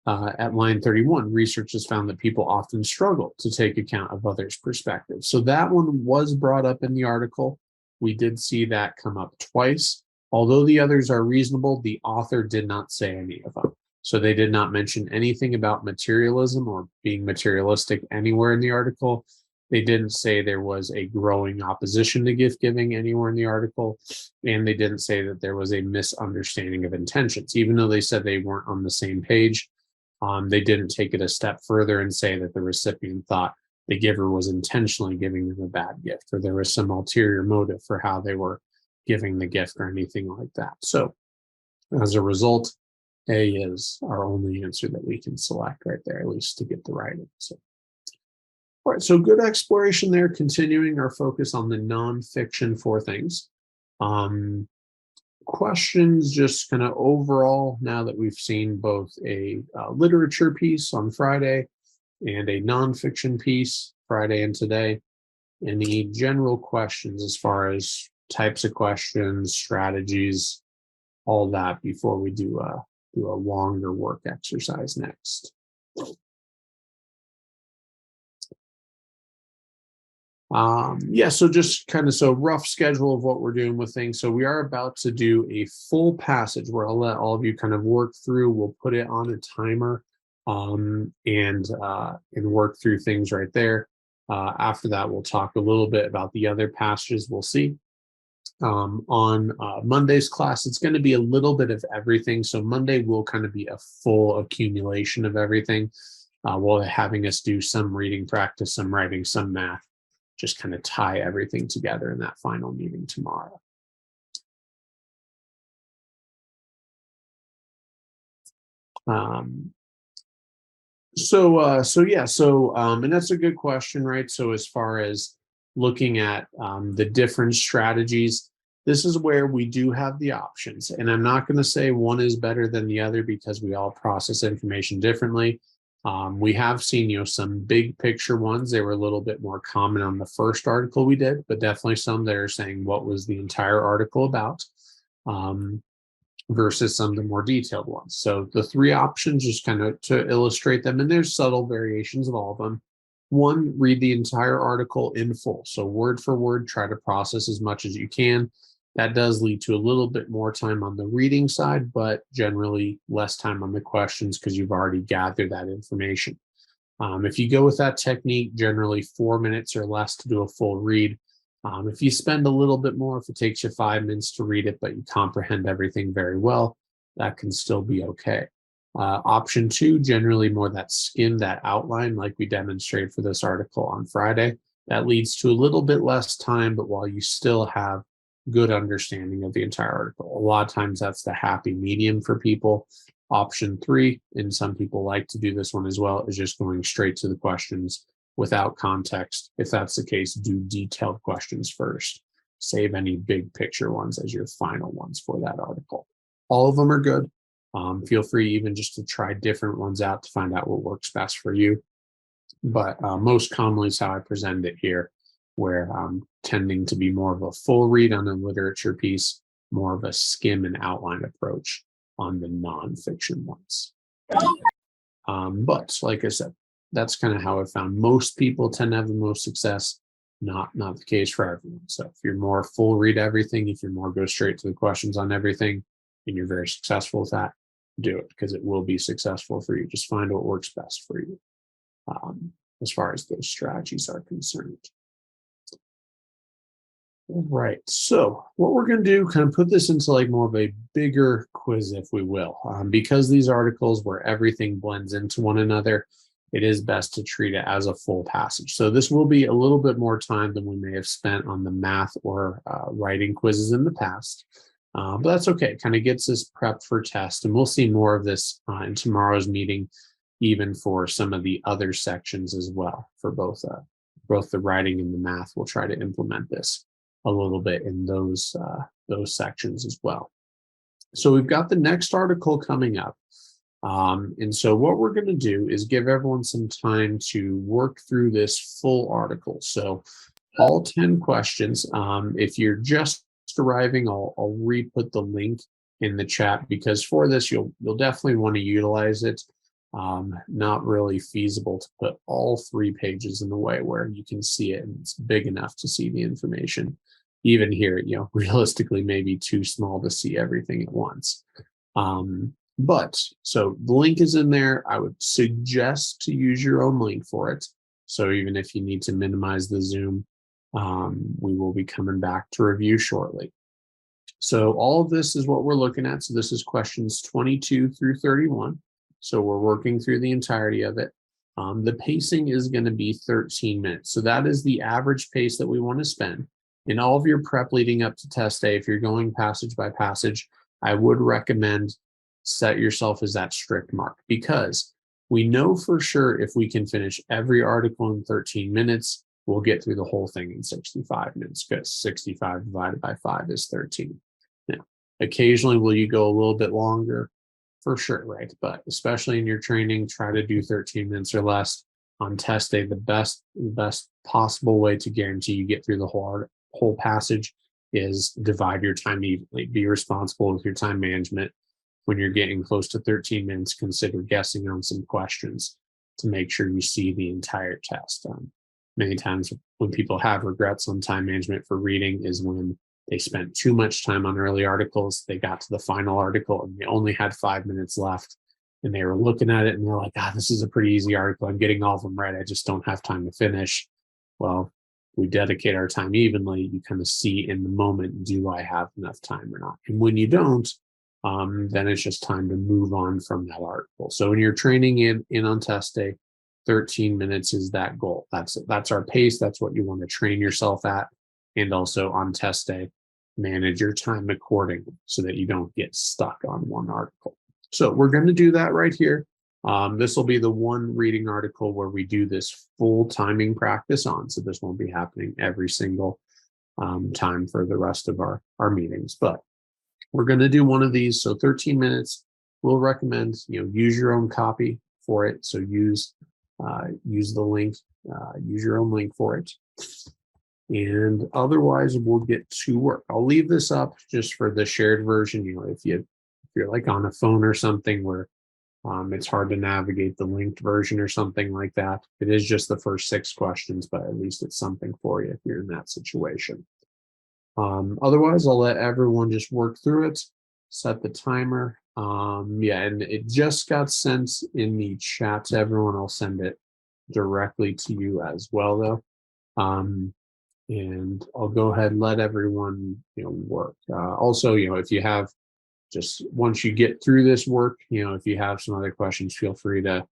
At line 31, research has found that people often struggle to take account of others' perspectives. So, that one was brought up in the article. We did see that come up twice. Although the others are reasonable, the author did not say any of them. So they did not mention anything about materialism or being materialistic anywhere in the article. They didn't say there was a growing opposition to gift giving anywhere in the article. And they didn't say that there was a misunderstanding of intentions. Even though they said they weren't on the same page, they didn't take it a step further and say that the recipient thought the giver was intentionally giving them a bad gift or there was some ulterior motive for how they were giving the gift or anything like that. So as a result, A is our only answer that we can select right there, at least to get the right answer. All right, so good exploration there, continuing our focus on the nonfiction for things. questions just kind of overall, now that we've seen both a literature piece on Friday and a nonfiction piece Friday and today, any general questions as far as types of questions, strategies, all that before we do a longer work exercise next? Yeah, so just kind of so rough schedule of what we're doing with things. So we are about to do a full passage where I'll let all of you kind of work through. We'll put it on a timer, and work through things right there. After that, we'll talk a little bit about the other passages we'll see. On Monday's class, it's going to be a little bit of everything. So Monday will kind of be a full accumulation of everything, while having us do some reading practice, some writing, some math, just kind of tie everything together in that final meeting tomorrow. And that's a good question, right? So as far as looking at the different strategies, this is where we do have the options. And I'm not going to say one is better than the other because we all process information differently. We have seen, some big picture ones. They were a little bit more common on the first article we did, but definitely some that are saying what was the entire article about, versus some of the more detailed ones. So the three options, just kind of to illustrate them, and there's subtle variations of all of them. One, read the entire article in full. So word for word, try to process as much as you can. That does lead to a little bit more time on the reading side, but generally less time on the questions because you've already gathered that information. If you go with that technique, generally 4 minutes or less to do a full read. If you spend a little bit more, if it takes you 5 minutes to read it, but you comprehend everything very well, that can still be okay. Option two, generally more that skim, that outline, like we demonstrated for this article on Friday. That leads to a little bit less time, but while you still have good understanding of the entire article. A lot of times that's the happy medium for people. Option three, and some people like to do this one as well, is just going straight to the questions without context. If that's the case, do detailed questions first. Save any big picture ones as your final ones for that article. All of them are good. Feel free even just to try different ones out to find out what works best for you. But most commonly is how I present it here, where I'm tending to be more of a full read on a literature piece, more of a skim and outline approach on the nonfiction ones. But like I said, that's kind of how I found most people tend to have the most success. Not the case for everyone. So if you're more full read everything, if you're more go straight to the questions on everything, and you're very successful with that, do it because it will be successful for you. Just find what works best for you, as far as those strategies are concerned. All right. So what we're going to do, kind of put this into like more of a bigger quiz, if we will, because these articles where everything blends into one another, it is best to treat it as a full passage. So this will be a little bit more time than we may have spent on the math or writing quizzes in the past. But that's okay. It kind of gets us prepped for test. And we'll see more of this in tomorrow's meeting, even for some of the other sections as well. For both the writing and the math, we'll try to implement this a little bit in those sections as well. So we've got the next article coming up. And so what we're going to do is give everyone some time to work through this full article. So all 10 questions. If you're just arriving, I'll re-put the link in the chat because for this, you'll definitely want to utilize it. Not really feasible to put all 3 pages in the way where you can see it and it's big enough to see the information. Even here, realistically, maybe too small to see everything at once. But so the link is in there. I would suggest to use your own link for it. So even if you need to minimize the Zoom, we will be coming back to review shortly. So all of this is what we're looking at. So this is questions 22 through 31. So we're working through the entirety of it. The pacing is going to be 13 minutes. So that is the average pace that we want to spend. In all of your prep leading up to test day, if you're going passage by passage, I would recommend set yourself as that strict mark because we know for sure if we can finish every article in 13 minutes, we'll get through the whole thing in 65 minutes because 65 divided by 5 is 13. Now, Occasionally, will you go a little bit longer? For sure, right? But especially in your training, try to do 13 minutes or less on test day. The best possible way to guarantee you get through the whole passage is divide your time evenly. Be responsible with your time management. When you're getting close to 13 minutes, consider guessing on some questions to make sure you see the entire test. Many times when people have regrets on time management for reading is when they spent too much time on early articles. They got to the final article and they only had 5 minutes left. And they were looking at it and they're like, this is a pretty easy article. I'm getting all of them right. I just don't have time to finish. Well, we dedicate our time evenly. You kind of see in the moment, do I have enough time or not? And when you don't, then it's just time to move on from that article. So when you're training in on test day, 13 minutes is that goal. That's our pace. That's what you want to train yourself at. And also on test day, manage your time accordingly so that you don't get stuck on one article. So we're going to do that right here. This will be the one reading article where we do this full timing practice on. So this won't be happening every single time for the rest of our meetings, but we're going to do one of these. So 13 minutes, we'll recommend, use your own copy for it. So use the link, use your own link for it. And otherwise we'll get to work. I'll leave this up just for the shared version. If you're like on a phone or something where it's hard to navigate the linked version or something like that. It is just the first 6 questions, but at least it's something for you if you're in that situation. Otherwise, I'll let everyone just work through it, set the timer. And it just got sent in the chat to everyone. I'll send it directly to you as well, though. And I'll go ahead and let everyone, work. Also, if you have just once you get through this work, if you have some other questions, feel free to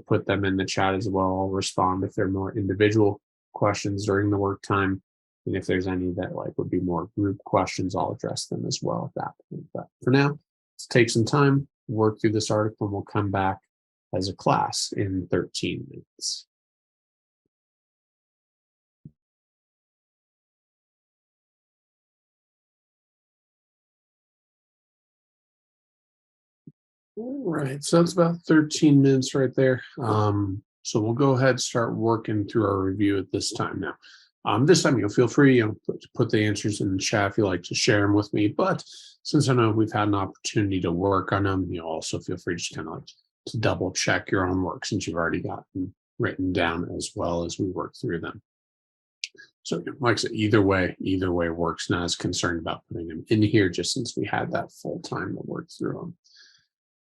put them in the chat as well. I'll respond if they're more individual questions during the work time. And if there's any that would be more group questions, I'll address them as well at that point. But for now, let's take some time, work through this article, and we'll come back as a class in 13 minutes. All right, so that's about 13 minutes right there. So we'll go ahead and start working through our review at this time now. This time, feel free to put the answers in the chat if you like to share them with me. But since I know we've had an opportunity to work on them, also feel free just kind of to double check your own work since you've already got them written down as well as we work through them. So like I said, either way works. Not as concerned about putting them in here just since we had that full time to work through them.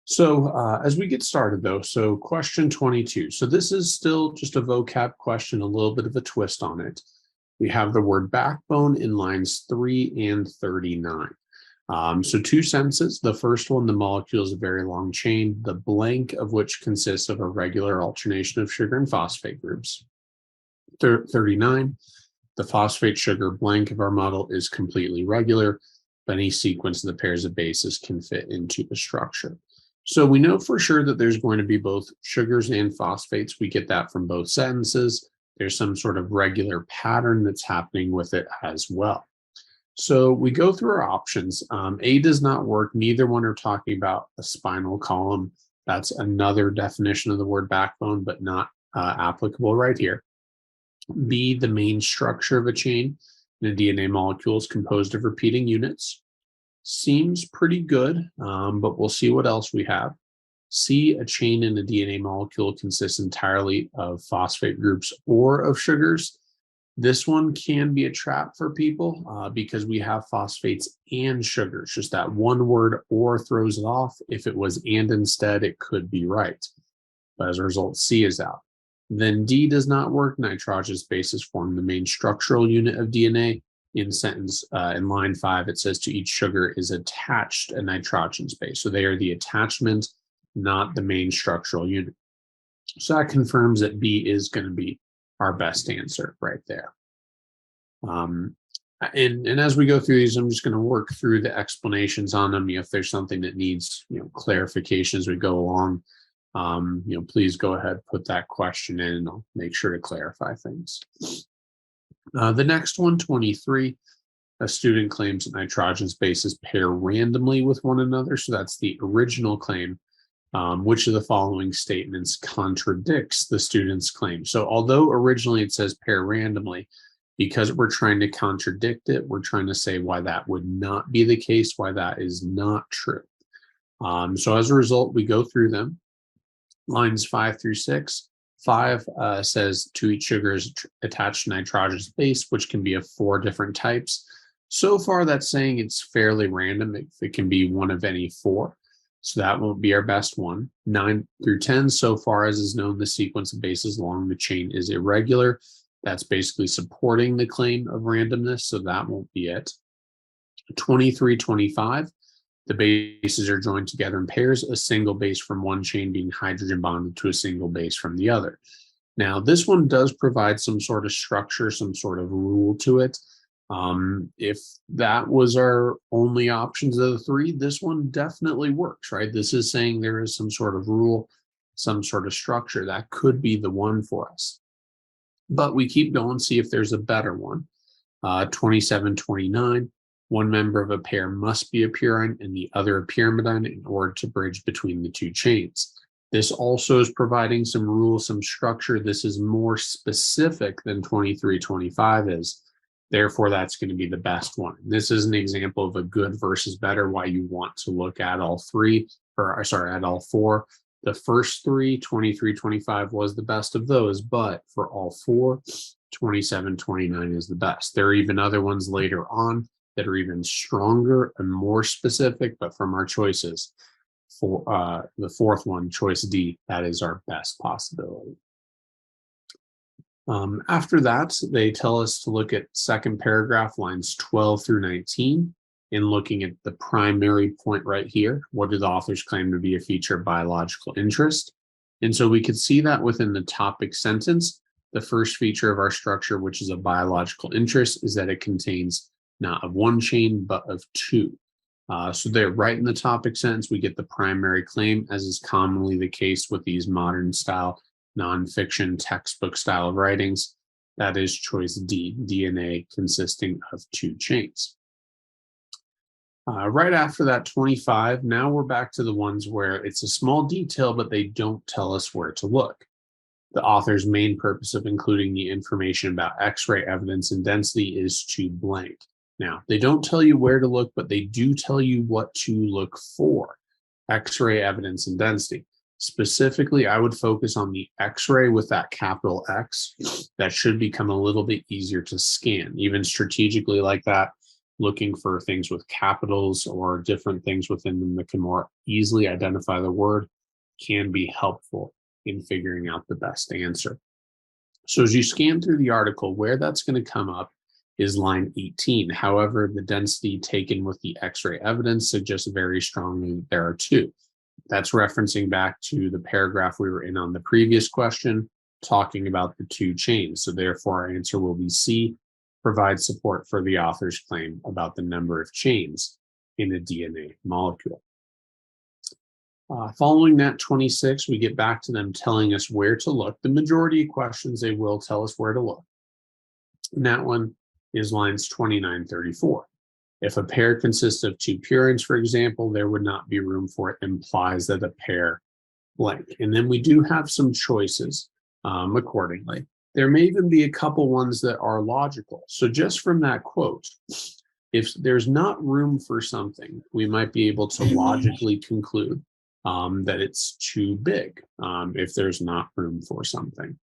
So as we get started though, so question 22. So this is still just a vocab question, a little bit of a twist on it. We have the word backbone in lines 3 and 39. So 2 sentences. The first one, the molecule is a very long chain, the blank of which consists of a regular alternation of sugar and phosphate groups. 39, the phosphate sugar blank of our model is completely regular, but any sequence of the pairs of bases can fit into the structure. So we know for sure that there's going to be both sugars and phosphates. We get that from both sentences. There's some sort of regular pattern that's happening with it as well. So we go through our options. A does not work. Neither one are talking about a spinal column. That's another definition of the word backbone, but not applicable right here. B, the main structure of a chain in a DNA molecule is composed of repeating units. Seems pretty good, but we'll see what else we have. C, a chain in a DNA molecule consists entirely of phosphate groups or of sugars. This one can be a trap for people because we have phosphates and sugars. Just that one word or throws it off. If it was and instead, it could be right. But as a result, C is out. Then D does not work. Nitrogenous bases form the main structural unit of DNA. In line 5, it says to each sugar is attached a nitrogenous base. So they are the attachment, not the main structural unit. So that confirms that B is going to be our best answer right there. And as we go through these, I'm just going to work through the explanations on them. If there's something that needs clarification as we go along, please go ahead, put that question in, and I'll make sure to clarify things. The next one, 23, A student claims that nitrogen bases pair randomly with one another. So that's the original claim. Which of the following statements contradicts the student's claim? So although originally it says pair randomly, because we're trying to contradict it, we're trying to say why that would not be the case, why that is not true. So as a result, we go through them. Lines 5 through 6. 5 says to each sugar is attached nitrogenous base, which can be of 4 different types. So far, that's saying it's fairly random. It can be one of any 4. So that won't be our best one. 9 through 10, so far as is known, the sequence of bases along the chain is irregular. That's basically supporting the claim of randomness, so that won't be it. 23, 25, the bases are joined together in pairs, a single base from one chain being hydrogen bonded to a single base from the other. Now, this one does provide some sort of structure, some sort of rule to it. If that was our only options of the 3, this one definitely works, right? This is saying there is some sort of rule, some sort of structure that could be the one for us. But we keep going, see if there's a better one. 27, 29, one member of a pair must be a purine and the other a pyrimidine in order to bridge between the 2 chains. This also is providing some rule, some structure. This is more specific than 23, 25 is. Therefore, that's going to be the best one. This is an example of a good versus better, why you want to look at all 3, or sorry, at all 4. The first 3, 23, 25 was the best of those, but for all 4, 27, 29 is the best. There are even other ones later on that are even stronger and more specific, but from our choices, for the 4th one, choice D, that is our best possibility. After that, they tell us to look at second paragraph, lines 12 through 19, in looking at the primary point right here. What do the authors claim to be a feature of biological interest? And so we could see that within the topic sentence. The first feature of our structure, which is a biological interest, is that it contains not of one chain, but of 2. So they're right in the topic sentence, we get the primary claim, as is commonly the case with these modern style nonfiction textbook style of writings. That is choice D, DNA consisting of 2 chains. Right after that, 25, now we're back to the ones where it's a small detail, but they don't tell us where to look. The author's main purpose of including the information about X-ray evidence and density is to blank. Now, they don't tell you where to look, but they do tell you what to look for. X-ray evidence and density. Specifically, I would focus on the X-ray with that capital X. That should become a little bit easier to scan, even strategically like that. Looking for things with capitals or different things within them that can more easily identify the word can be helpful in figuring out the best answer. So as you scan through the article, where that's going to come up is line 18. However, the density taken with the X-ray evidence suggests very strongly that there are 2. That's referencing back to the paragraph we were in on the previous question, talking about the 2 chains. So therefore, our answer will be C, provide support for the author's claim about the number of chains in a DNA molecule. Following that 26, we get back to them telling us where to look. The majority of questions, they will tell us where to look. And that one is lines 29, 34. If a pair consists of 2 purines, for example, there would not be room for it, implies that a pair blank. And then we do have some choices accordingly. There may even be a couple ones that are logical. So just from that quote, if there's not room for something, we might be able to logically conclude that it's too big if there's not room for something.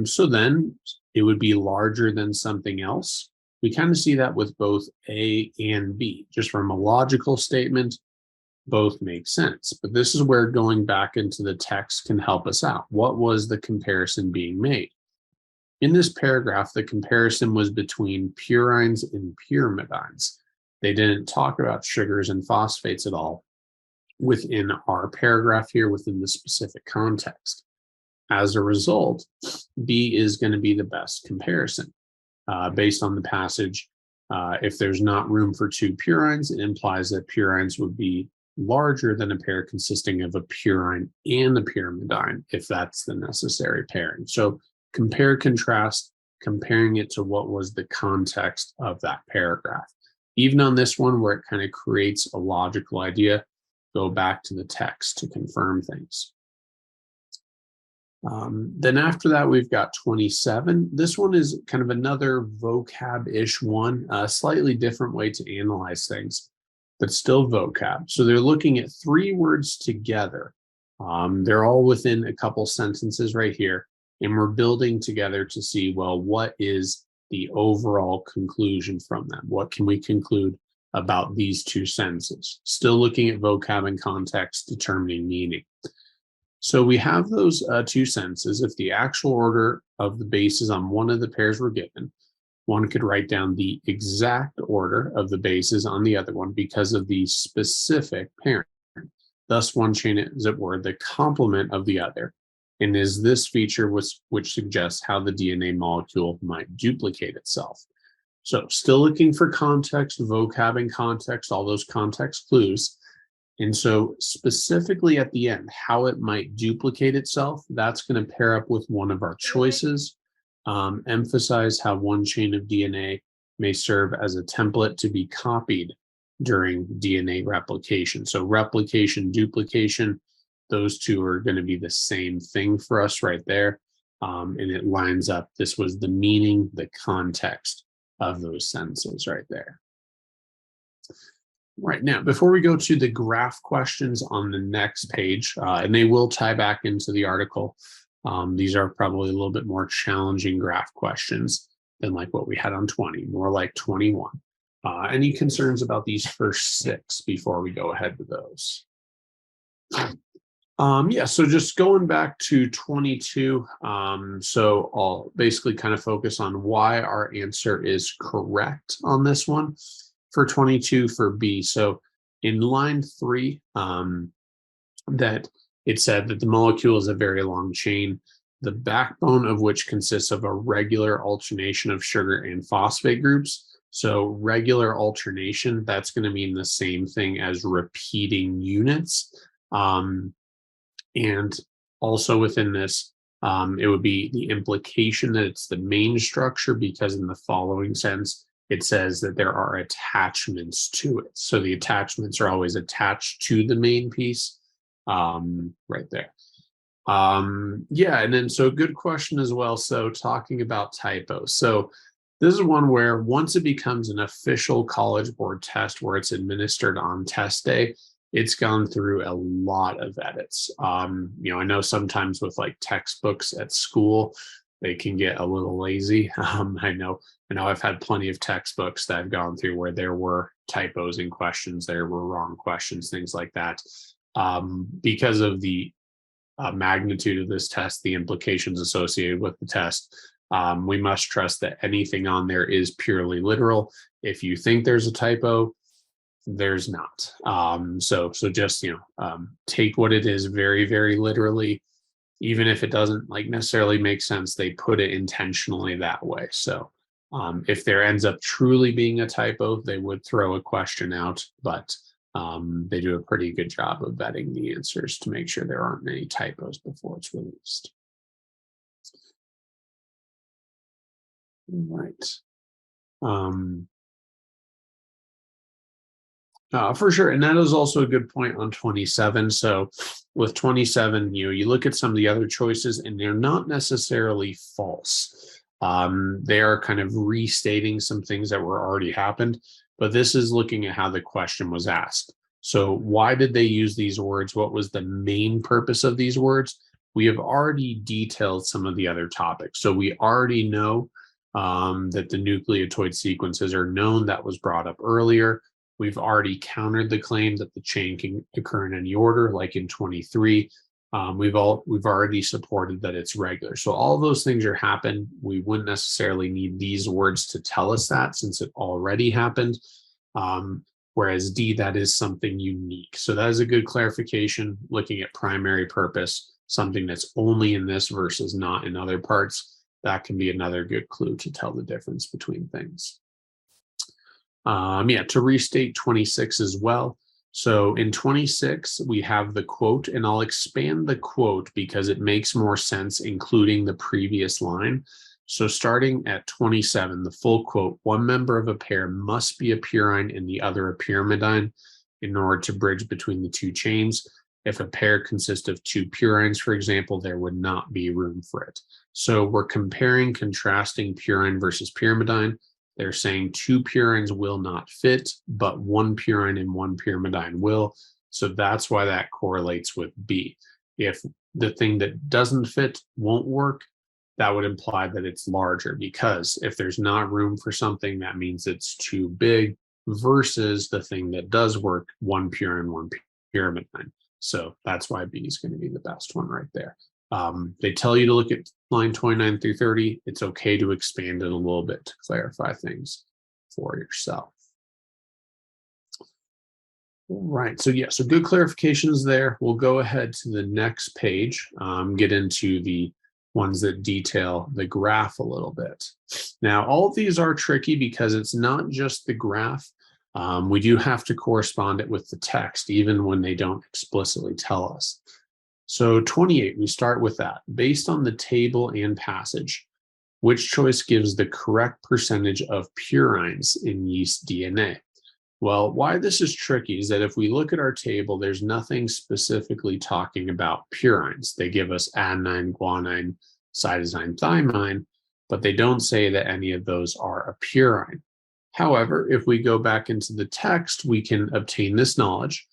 So then it would be larger than something else. We kind of see that with both A and B. Just from a logical statement, both make sense. But this is where going back into the text can help us out. What was the comparison being made? In this paragraph, the comparison was between purines and pyrimidines. They didn't talk about sugars and phosphates at all within our paragraph here, within the specific context. As a result, B is going to be the best comparison. Based on the passage, if there's not room for 2 purines, it implies that purines would be larger than a pair consisting of a purine and a pyrimidine, if that's the necessary pairing. So compare, contrast, comparing it to what was the context of that paragraph. Even on this one, where it kind of creates a logical idea, go back to the text to confirm things. Then after that, we've got 27. This one is kind of another vocab-ish one, a slightly different way to analyze things, but still vocab. So they're looking at 3 words together. They're all within a couple sentences right here, and we're building together to see, well, what is the overall conclusion from them? What can we conclude about these 2 sentences? Still looking at vocab and context, determining meaning. So we have those 2 sentences. If the actual order of the bases on one of the pairs were given, one could write down the exact order of the bases on the other one because of the specific parent. Thus, one chain is, as it were, the complement of the other, and is this feature which suggests how the DNA molecule might duplicate itself. So still looking for context, vocab and context, all those context clues. And so specifically at the end, how it might duplicate itself, that's going to pair up with one of our choices. Emphasize how one chain of DNA may serve as a template to be copied during DNA replication. So replication, duplication, those 2 are going to be the same thing for us right there. And it lines up. This was the meaning, the context of those sentences right there. Right now, before we go to the graph questions on the next page, and they will tie back into the article, these are probably a little bit more challenging graph questions than like what we had on 20, more like 21. Any concerns about these first 6 before we go ahead with those? Yeah, so just going back to 22, so I'll basically kind of focus on why our answer is correct on this one. For 22 for B. So in line 3, that it said that the molecule is a very long chain, the backbone of which consists of a regular alternation of sugar and phosphate groups. So regular alternation, that's going to mean the same thing as repeating units. And also within this, it would be the implication that it's the main structure, because in the following sense, it says that there are attachments to it. So the attachments are always attached to the main piece, right there. Yeah, and then so good question as well. So talking about typos. So this is one where once it becomes an official College Board test where it's administered on test day, it's gone through a lot of edits. I know sometimes with like textbooks at school, they can get a little lazy. I know I've had plenty of textbooks that I've gone through where there were typos in questions, there were wrong questions, things like that. Because of the magnitude of this test, the implications associated with the test, we must trust that anything on there is purely literal. If you think there's a typo, there's not. So just, take what it is very, very literally. Even if it doesn't like necessarily make sense, they put it intentionally that way. So if there ends up truly being a typo, they would throw a question out, but they do a pretty good job of vetting the answers to make sure there aren't any typos before it's released. All right. For sure. And that is also a good point on 27. So with 27, you look at some of the other choices and they're not necessarily false. They are kind of restating some things that were already happened, but this is looking at how the question was asked. So why did they use these words? What was the main purpose of these words? We have already detailed some of the other topics. So we already know that the nucleotide sequences are known. That was brought up earlier. We've already countered the claim that the chain can occur in any order, like in 23. We've already supported that it's regular. So all those things are happened. We wouldn't necessarily need these words to tell us that, since it already happened. Whereas D, that is something unique. So that is a good clarification, looking at primary purpose, something that's only in this versus not in other parts. That can be another good clue to tell the difference between things. To restate 26 as well. So in 26, we have the quote, and I'll expand the quote because it makes more sense, including the previous line. So starting at 27, the full quote, one member of a pair must be a purine and the other a pyrimidine in order to bridge between the two chains. If a pair consists of two purines, for example, there would not be room for it. So we're comparing, contrasting purine versus pyrimidine. They're saying two purines will not fit, but one purine and one pyrimidine will. So that's why that correlates with B. If the thing that doesn't fit won't work, that would imply that it's larger, because if there's not room for something, that means it's too big, versus the thing that does work, one purine, one pyrimidine. So that's why B is going to be the best one right there. They tell you to look at line 29 through 30. It's okay to expand it a little bit to clarify things for yourself. Right. So yeah, so good clarifications there. We'll go ahead to the next page, get into the ones that detail the graph a little bit. Now, all of these are tricky because it's not just the graph. We do have to correspond it with the text, even when they don't explicitly tell us. So 28, we start with that. Based on the table and passage, which choice gives the correct percentage of purines in yeast DNA? Well, why this is tricky is that if we look at our table, there's nothing specifically talking about purines. They give us adenine, guanine, cytosine, thymine, but they don't say that any of those are a purine. However, if we go back into the text, we can obtain this knowledge,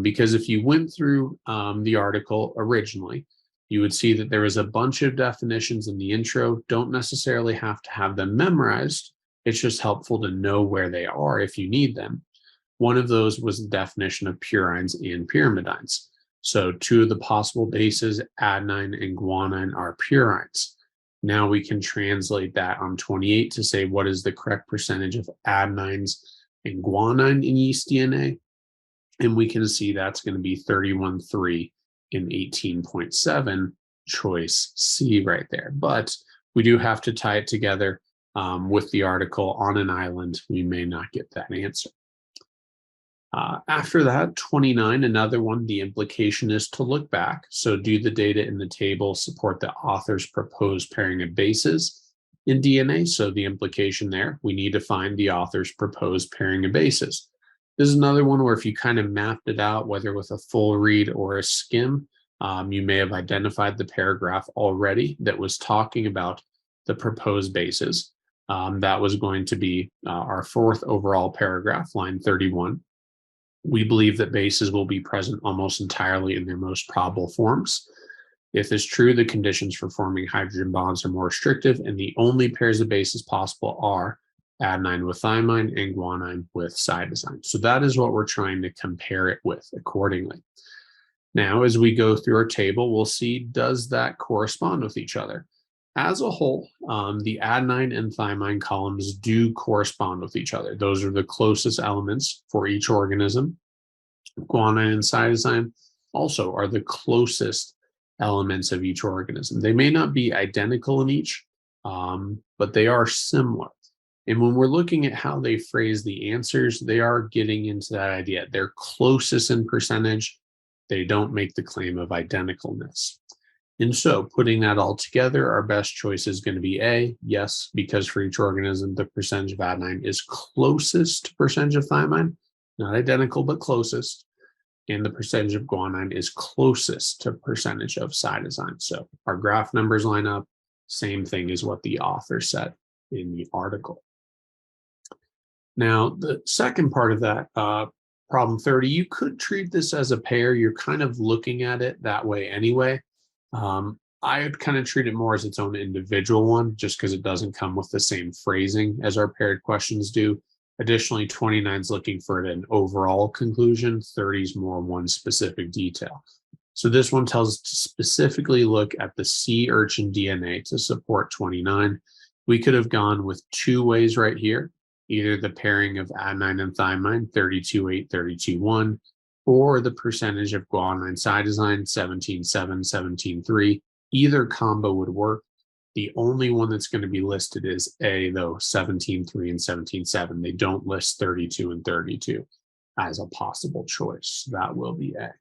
because if you went through the article originally, you would see that there is a bunch of definitions in the intro. Don't necessarily have to have them memorized. It's just helpful to know where they are if you need them. One of those was the definition of purines and pyrimidines. So two of the possible bases, adenine and guanine, are purines. Now we can translate that on 28 to say what is the correct percentage of adenines and guanine in yeast DNA. And we can see that's going to be 31.3 and 18.7, choice C right there. But we do have to tie it together with the article. On an island, we may not get that answer. After that, 29, another one, the implication is to look back. So do the data in the table support the author's proposed pairing of bases in DNA? So the implication there, we need to find the author's proposed pairing of bases. This is another one where if you kind of mapped it out, whether with a full read or a skim, you may have identified the paragraph already that was talking about the proposed bases. That was going to be our fourth overall paragraph, line 31. We believe that bases will be present almost entirely in their most probable forms. If it's true, the conditions for forming hydrogen bonds are more restrictive, and the only pairs of bases possible are adenine with thymine and guanine with cytosine. So that is what we're trying to compare it with accordingly. Now, as we go through our table, we'll see, does that correspond with each other? As a whole, the adenine and thymine columns do correspond with each other. Those are the closest elements for each organism. Guanine and cytosine also are the closest elements of each organism. They may not be identical in each, but they are similar. And when we're looking at how they phrase the answers, they are getting into that idea. They're closest in percentage. They don't make the claim of identicalness. And so putting that all together, our best choice is going to be A, yes, because for each organism, the percentage of adenine is closest to percentage of thymine, not identical, but closest. And the percentage of guanine is closest to percentage of cytosine. So our graph numbers line up. Same thing as what the author said in the article. Now, the second part of that, problem 30, you could treat this as a pair. You're kind of looking at it that way anyway. I would kind of treat it more as its own individual one, just because it doesn't come with the same phrasing as our paired questions do. Additionally, 29 is looking for an overall conclusion. 30 is more one specific detail. So this one tells us to specifically look at the sea urchin DNA to support 29. We could have gone with two ways right here, either the pairing of adenine and thymine, 32.8, 32.1, or the percentage of guanine cytosine, 17.7, 17.3. Either combo would work. The only one that's going to be listed is A, though, 17.3 and 17.7. They don't list 32 and 32 as a possible choice. That will be A.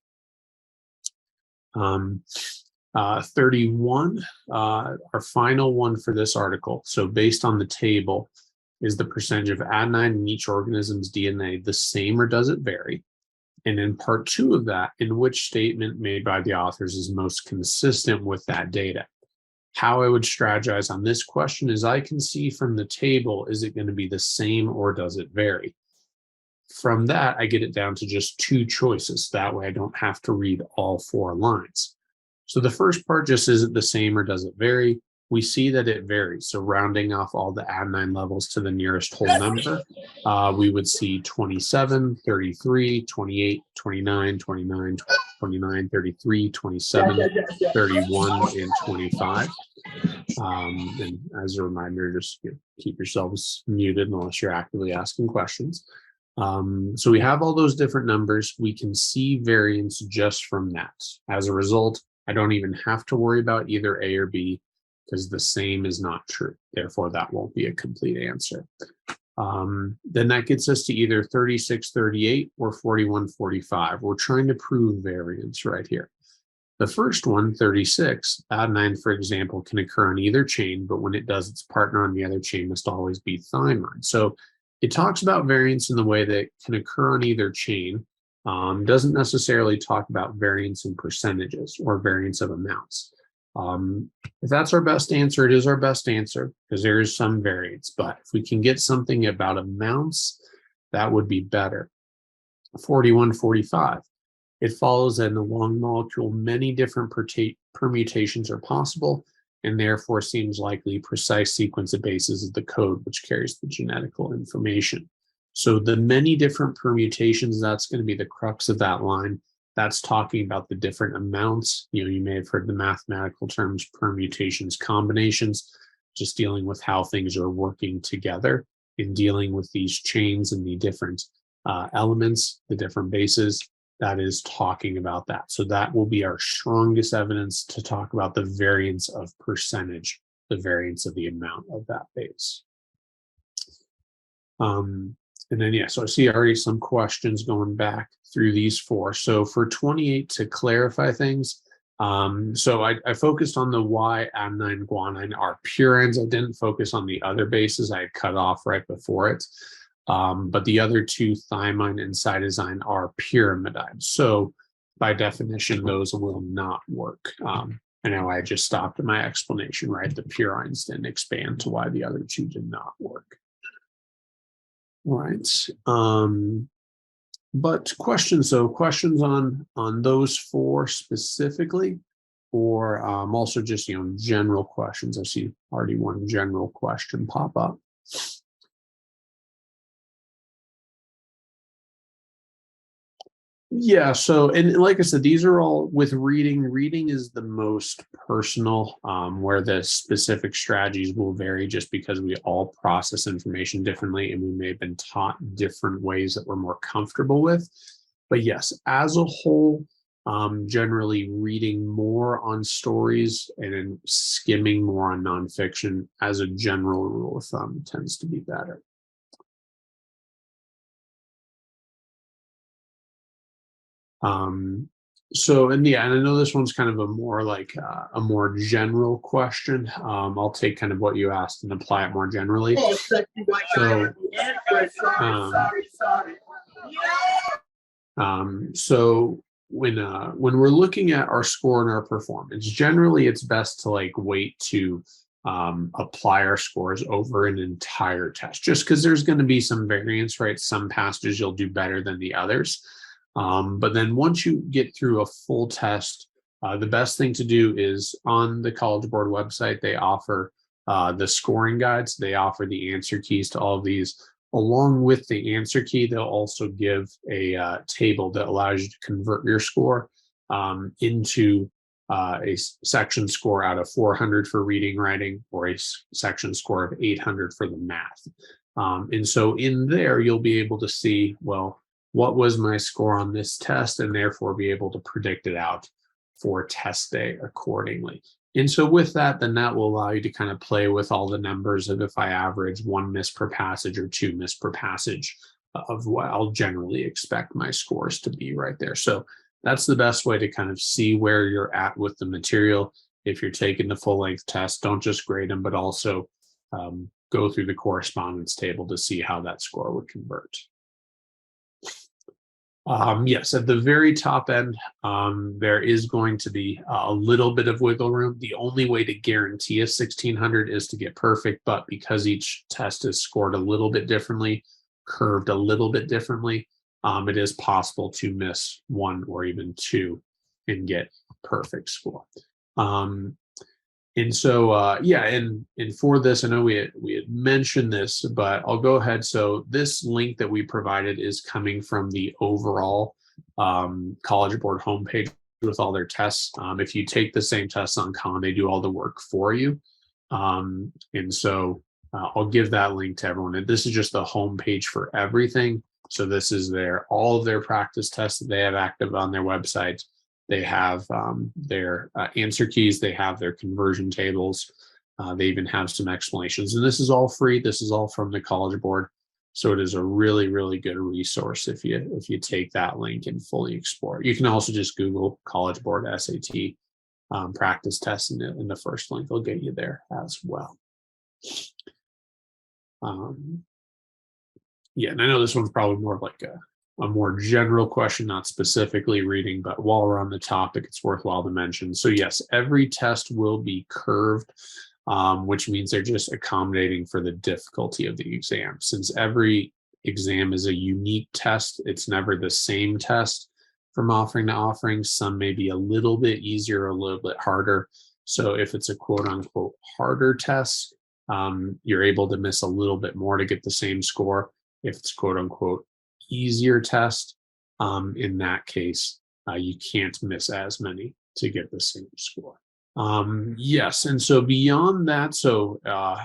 31, our final one for this article. So based on the table, is the percentage of adenine in each organism's DNA the same or does it vary? And in part 2 of that, in which statement made by the authors is most consistent with that data? How I would strategize on this question is I can see from the table, is it going to be the same or does it vary? From that, I get it down to just 2 choices. That way I don't have to read all 4 lines. So the first part just, is it the same or does it vary? We see that it varies. So rounding off all the adenine levels to the nearest whole number, we would see 27, 33, 28, 29, 29, 29, 33, 27, 31, and 25. And as a reminder, just keep yourselves muted unless you're actively asking questions. So we have all those different numbers. We can see variance just from that. As a result, I don't even have to worry about either A or B because the same is not true. Therefore, that won't be a complete answer. Then that gets us to either 36, 38 or 41, 45. We're trying to prove variance right here. The first one, 36, adenine, for example, can occur on either chain, but when it does, its partner on the other chain must always be thymine. So it talks about variance in the way that it can occur on either chain. Doesn't necessarily talk about variance in percentages or variance of amounts. If that's our best answer, it is our best answer because there is some variance. But if we can get something about amounts, that would be better. 41, 45. It follows that in the long molecule, many different permutations are possible, and therefore seems likely precise sequence of bases is the code which carries the genetical information. So the many different permutations, that's going to be the crux of that line. That's talking about the different amounts. You may have heard the mathematical terms permutations, combinations, just dealing with how things are working together in dealing with these chains and the different elements, the different bases. That is talking about that. So that will be our strongest evidence to talk about the variance of percentage, the variance of the amount of that base. And then, so I see already some questions going back through these 4. So for 28, to clarify things, so I focused on the Y, adenine, guanine are purines. I didn't focus on the other bases I had cut off right before it. But the other 2, thymine and cytosine, are pyrimidines. So by definition, those will not work. I know I just stopped in my explanation, right? The purines didn't expand to why the other 2 did not work. All right. But questions on those 4 specifically, or also just general questions. I see already one general question pop up. Yeah, so, and like I said, these are all with reading. Reading is the most personal, where the specific strategies will vary just because we all process information differently and we may have been taught different ways that we're more comfortable with. But yes, as a whole, generally reading more on stories and then skimming more on nonfiction as a general rule of thumb tends to be better. So, and I know this one's kind of a more like a more general question. I'll take kind of what you asked and apply it more generally. So when we're looking at our score and our performance, generally it's best to like wait to apply our scores over an entire test, just because there's going to be some variance, right? Some passages you'll do better than the others. But then once you get through a full test, the best thing to do is on the College Board website, they offer the scoring guides. They offer the answer keys to all of these. Along with the answer key, they'll also give a table that allows you to convert your score into a section score out of 400 for reading, writing, or a section score of 800 for the math. And so in there, you'll be able to see, well, what was my score on this test, and therefore be able to predict it out for test day accordingly. And so with that, then that will allow you to kind of play with all the numbers of if I average 1 miss per passage or 2 miss per passage of what I'll generally expect my scores to be right there. So that's the best way to kind of see where you're at with the material. If you're taking the full length test, don't just grade them, but also go through the correspondence table to see how that score would convert. Yes, at the very top end, there is going to be a little bit of wiggle room. The only way to guarantee a 1600 is to get perfect, but because each test is scored a little bit differently, curved a little bit differently, it is possible to miss one or even two and get perfect score. And so, yeah, and for this, I know we had mentioned this, but I'll go ahead. So this link that we provided is coming from the overall College Board homepage with all their tests. If you take the same tests on Khan, they do all the work for you. And so I'll give that link to everyone. And this is just the homepage for everything. So this is all of their practice tests that they have active on their website. They have their answer keys. They have their conversion tables. They even have some explanations. And this is all free. This is all from the College Board. So it is a really, really good resource if you take that link and fully explore it. You can also just Google College Board SAT practice tests, and the first link will get you there as well. Yeah, and I know this one's probably more of like a more general question, not specifically reading, but while we're on the topic, it's worthwhile to mention. So yes, every test will be curved, which means they're just accommodating for the difficulty of the exam. Since every exam is a unique test, it's never the same test from offering to offering. Some may be a little bit easier, a little bit harder. So if it's a quote unquote harder test, you're able to miss a little bit more to get the same score. If it's quote unquote easier test, in that case, you can't miss as many to get the same score. Yes, and so beyond that, so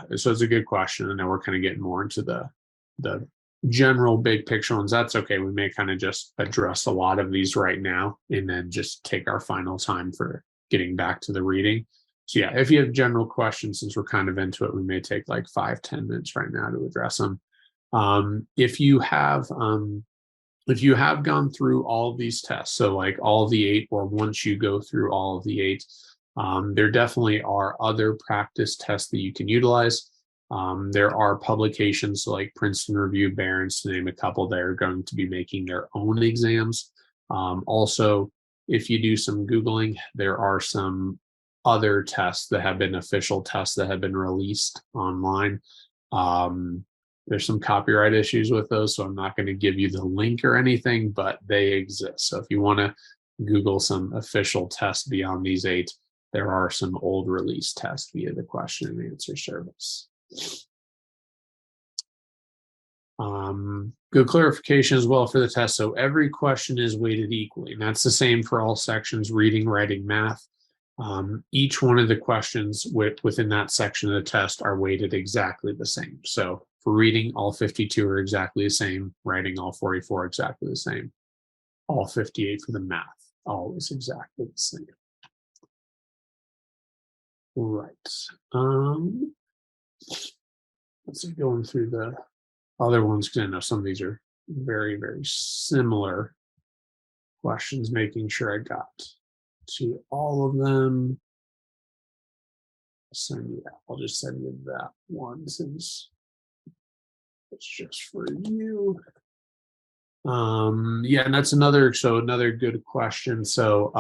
it's a good question, and now we're kind of getting more into the general big picture ones. That's okay. We may kind of just address a lot of these right now, and then just take our final time for getting back to the reading. So yeah, if you have general questions, since we're kind of into it, we may take like 5-10 minutes right now to address them. If you have gone through all of these tests, so like all of the 8, or once you go through all of the 8, there definitely are other practice tests that you can utilize. There are publications like Princeton Review, Barron's, to name a couple, that are going to be making their own exams. Also, if you do some Googling, there are some other tests that have been official tests that have been released online. There's some copyright issues with those, so I'm not going to give you the link or anything, but they exist. So if you want to Google some official tests beyond these 8, there are some old release tests via the question and answer service. Good clarification as well for the test. So every question is weighted equally, and that's the same for all sections: reading, writing, math. Each one of the questions within that section of the test are weighted exactly the same. So for reading, all 52 are exactly the same. Writing, all 44 exactly the same. All 58 for the math, always exactly the same. Right. Let's see, going through the other ones, because I know some of these are very, very similar questions, making sure I got to all of them. I'll just send you that one since it's just for you. Yeah, and that's another good question. So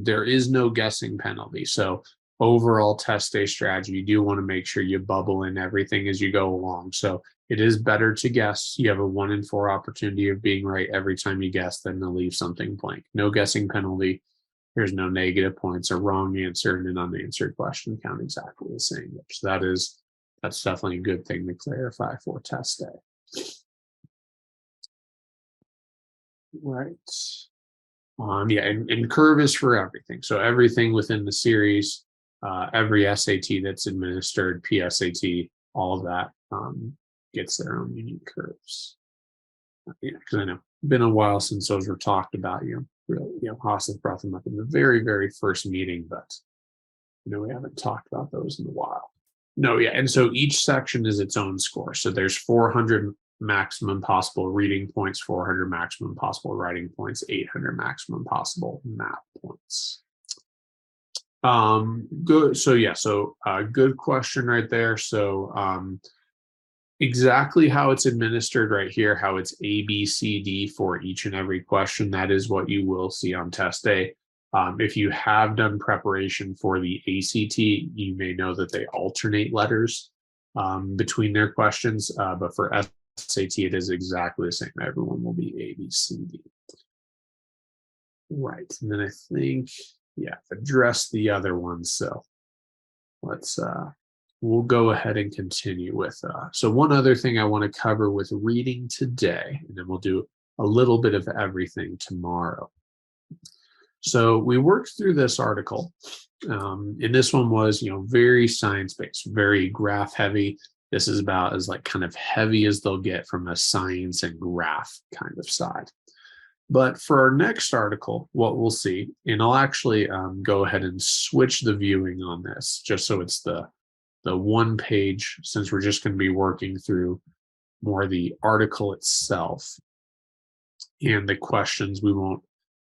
there is no guessing penalty. So overall test day strategy, you do want to make sure you bubble in everything as you go along. So it is better to guess. You have a 1 in 4 opportunity of being right every time you guess than to leave something blank. No guessing penalty. There's no negative points. A wrong answer and an unanswered question count exactly the same. So that's definitely a good thing to clarify for test day. Right. Yeah, and curve is for everything. So everything within the series, every SAT that's administered, PSAT, all of that gets their own unique curves. Yeah, because I know it's been a while since those were talked about. Haas brought them up in the very, very first meeting, but we haven't talked about those in a while. No, yeah, and so each section is its own score. So there's 400 maximum possible reading points, 400 maximum possible writing points, 800 maximum possible math points. Good. So yeah, good question right there. So exactly how it's administered right here, how it's A, B, C, D for each and every question. That is what you will see on test day. If you have done preparation for the ACT, you may know that they alternate letters between their questions, but for SAT, it is exactly the same. Everyone will be A, B, C, D. Right, and then I think, yeah, address the other ones. So let's we'll go ahead and continue with so one other thing I want to cover with reading today, and then we'll do a little bit of everything tomorrow. So we worked through this article, and this one was, very science-based, very graph heavy. This is about as like kind of heavy as they'll get from a science and graph kind of side. But for our next article, what we'll see, and I'll actually go ahead and switch the viewing on this, just so it's the one page, since we're just going to be working through more the article itself and the questions we won't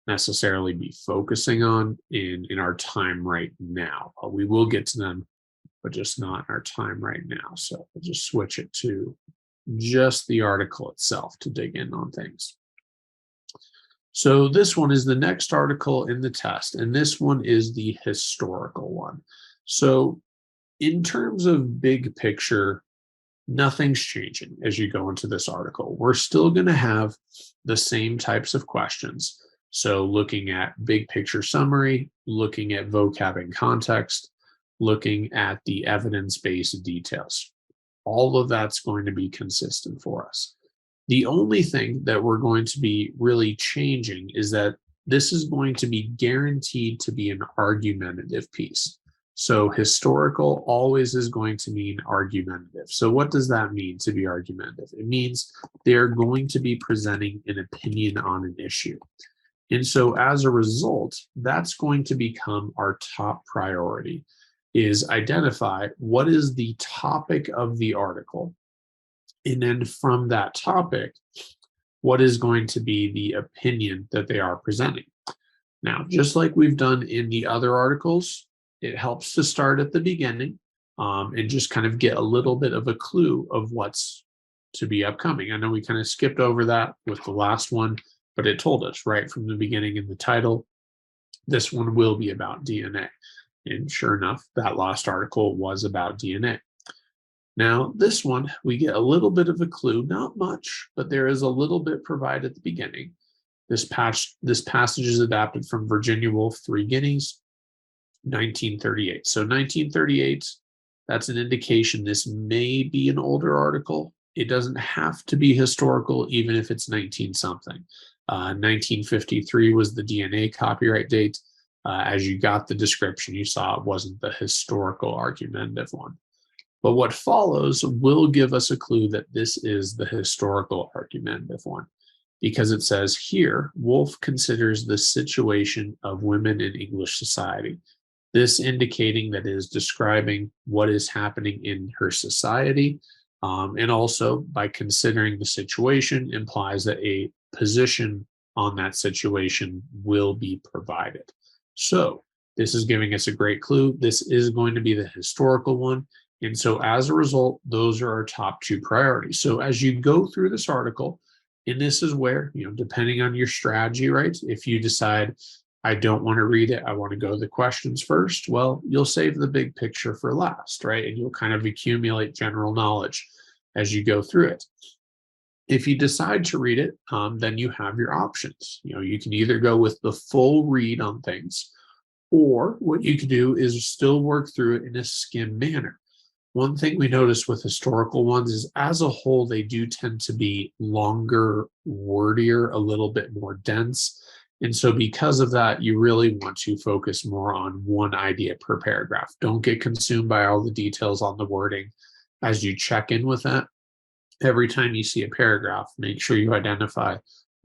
necessarily be focusing on in our time right now. We will get to them, but just not in our time right now. So we'll just switch it to just the article itself to dig in on things. So this one is the next article in the test, and this one is the historical one. So in terms of big picture, nothing's changing as you go into this article. We're still going to have the same types of questions. So looking at big picture summary, looking at vocab and context, looking at the evidence-based details. All of that's going to be consistent for us. The only thing that we're going to be really changing is that this is going to be guaranteed to be an argumentative piece. So historical always is going to mean argumentative. So what does that mean to be argumentative? It means they're going to be presenting an opinion on an issue. And so as a result, that's going to become our top priority, is identify what is the topic of the article. And then from that topic, what is going to be the opinion that they are presenting? Now, just like we've done in the other articles, it helps to start at the beginning and just kind of get a little bit of a clue of what's to be upcoming. I know we kind of skipped over that with the last one, but it told us right from the beginning in the title, this one will be about DNA. And sure enough, that last article was about DNA. Now, this one, we get a little bit of a clue, not much, but there is a little bit provided at the beginning. This passage is adapted from Virginia Woolf, Three Guineas, 1938. So 1938, that's an indication this may be an older article. It doesn't have to be historical, even if it's 19-something. 1953 was the DNA copyright date. As you got the description, you saw it wasn't the historical argumentative one. But what follows will give us a clue that this is the historical argumentative one, because it says here, Woolf considers the situation of women in English society. This indicating that it is describing what is happening in her society, and also by considering the situation implies that a position on that situation will be provided. So this is giving us a great clue. This is going to be the historical one. And so as a result, those are our top two priorities. So as you go through this article, and this is where, depending on your strategy, right? If you decide, I don't want to read it, I want to go to the questions first, well, you'll save the big picture for last, right? And you'll kind of accumulate general knowledge as you go through it. If you decide to read it, then you have your options. You can either go with the full read on things, or what you can do is still work through it in a skim manner. One thing we notice with historical ones is as a whole, they do tend to be longer, wordier, a little bit more dense. And so because of that, you really want to focus more on one idea per paragraph. Don't get consumed by all the details on the wording. As you check in with that, every time you see a paragraph, make sure you identify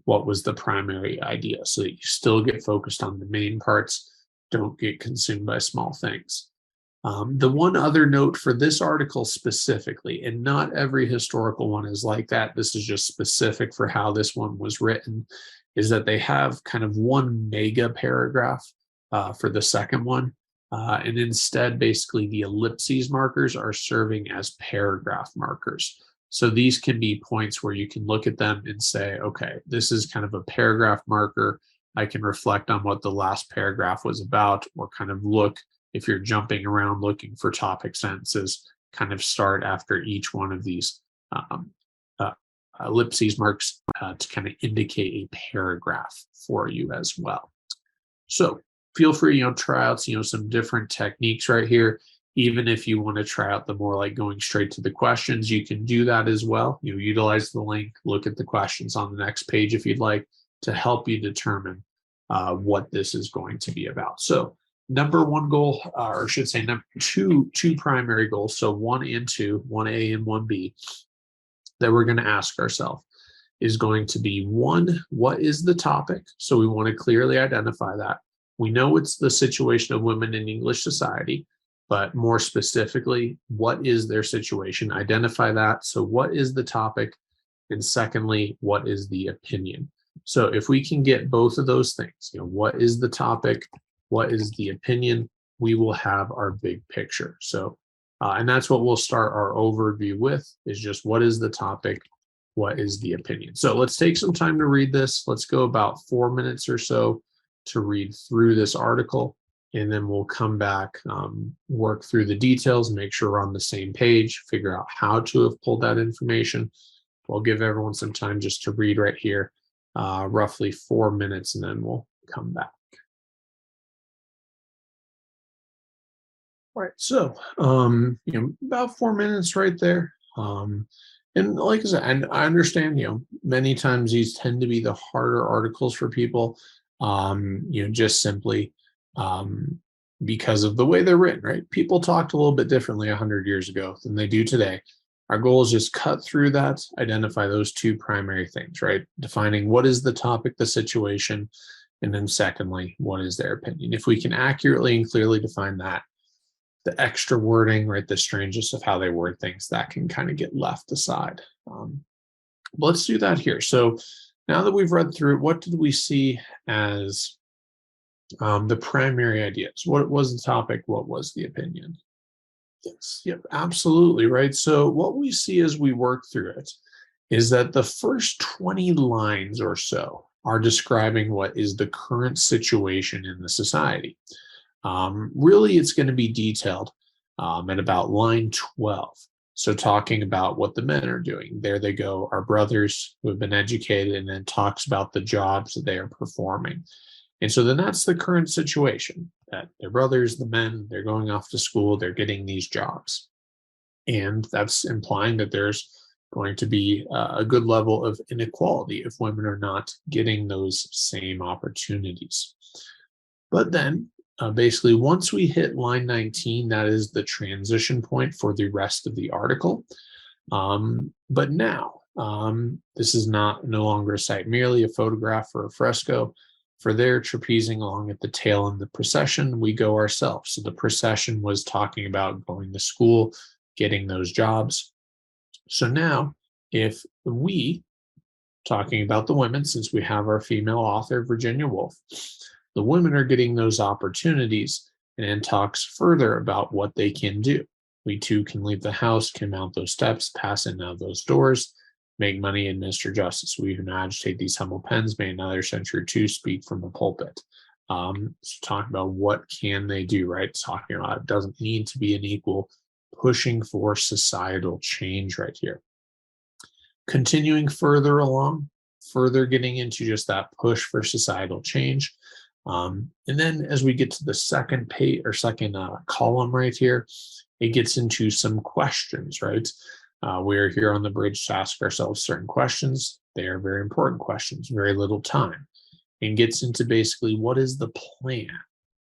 what was the primary idea so that you still get focused on the main parts. Don't get consumed by small things. The one other note for this article specifically, and not every historical one is like that, this is just specific for how this one was written, is that they have kind of one mega paragraph for the second one. And instead, basically, the ellipses markers are serving as paragraph markers. So these can be points where you can look at them and say, okay, this is kind of a paragraph marker. I can reflect on what the last paragraph was about, or kind of look, if you're jumping around looking for topic sentences, kind of start after each one of these um, uh, ellipses marks to kind of indicate a paragraph for you as well. So feel free, try out, some different techniques right here. Even if you want to try out the more like going straight to the questions, you can do that as well. Utilize the link, look at the questions on the next page if you'd like, to help you determine what this is going to be about. So number one goal, or I should say number two primary goals, so 1 and 2, 1A and 1B, that we're going to ask ourselves is going to be, 1, what is the topic? So we want to clearly identify that. We know it's the situation of women in English society, but more specifically, what is their situation? Identify that. So what is the topic? And secondly, what is the opinion? So if we can get both of those things, what is the topic? What is the opinion? We will have our big picture. So, and that's what we'll start our overview with, is just what is the topic? What is the opinion? So let's take some time to read this. Let's go about 4 minutes or so to read through this article, and then we'll come back, work through the details, make sure we're on the same page, figure out how to have pulled that information. We'll give everyone some time just to read right here, roughly 4 minutes, and then we'll come back. All right, so about 4 minutes right there. And like I said, and I understand, many times these tend to be the harder articles for people, just simply because of the way they're written, right? People talked a little bit differently 100 years ago than they do today. Our goal is just cut through that, identify those two primary things, right? Defining what is the topic, the situation, and then secondly, what is their opinion? If we can accurately and clearly define that, the extra wording, right, the strangeness of how they word things, that can kind of get left aside. Let's do that here. So now that we've read through it, what did we see as the primary ideas? What was the topic? What was the opinion? Yes, yep, absolutely, right. So what we see as we work through it is that the first 20 lines or so are describing what is the current situation in the society. Really, it's going to be detailed at about line 12. So talking about what the men are doing. There they go, our brothers who have been educated, and then talks about the jobs that they are performing. And so then that's the current situation, that their brothers, the men, they're going off to school, they're getting these jobs. And that's implying that there's going to be a good level of inequality if women are not getting those same opportunities. But then basically, once we hit line 19, that is the transition point for the rest of the article. But now, this is no longer a site, merely a photograph or a fresco. For their trapezing along at the tail of the procession, we go ourselves. So the procession was talking about going to school, getting those jobs. So now, if we, talking about the women, since we have our female author, Virginia Woolf, the women are getting those opportunities, and then talks further about what they can do. We too can leave the house, can mount those steps, pass in and out those doors, make money, and administer justice. We who now agitate these humble pens may in another century or two speak from a pulpit. So talking about what can they do, right? Talking about it doesn't need to be an equal, pushing for societal change right here. Continuing further along, further getting into just that push for societal change. And then as we get to the second page or second column right here, it gets into some questions, right? We're here on the bridge to ask ourselves certain questions. They are very important questions, very little time, and gets into basically what is the plan?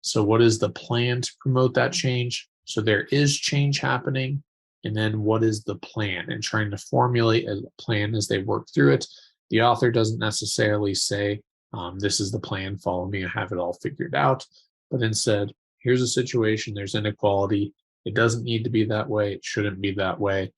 So what is the plan to promote that change? So there is change happening. And then what is the plan? And trying to formulate a plan as they work through it. The author doesn't necessarily say, this is the plan, follow me, I have it all figured out. But instead, here's a situation, there's inequality. It doesn't need to be that way. It shouldn't be that way.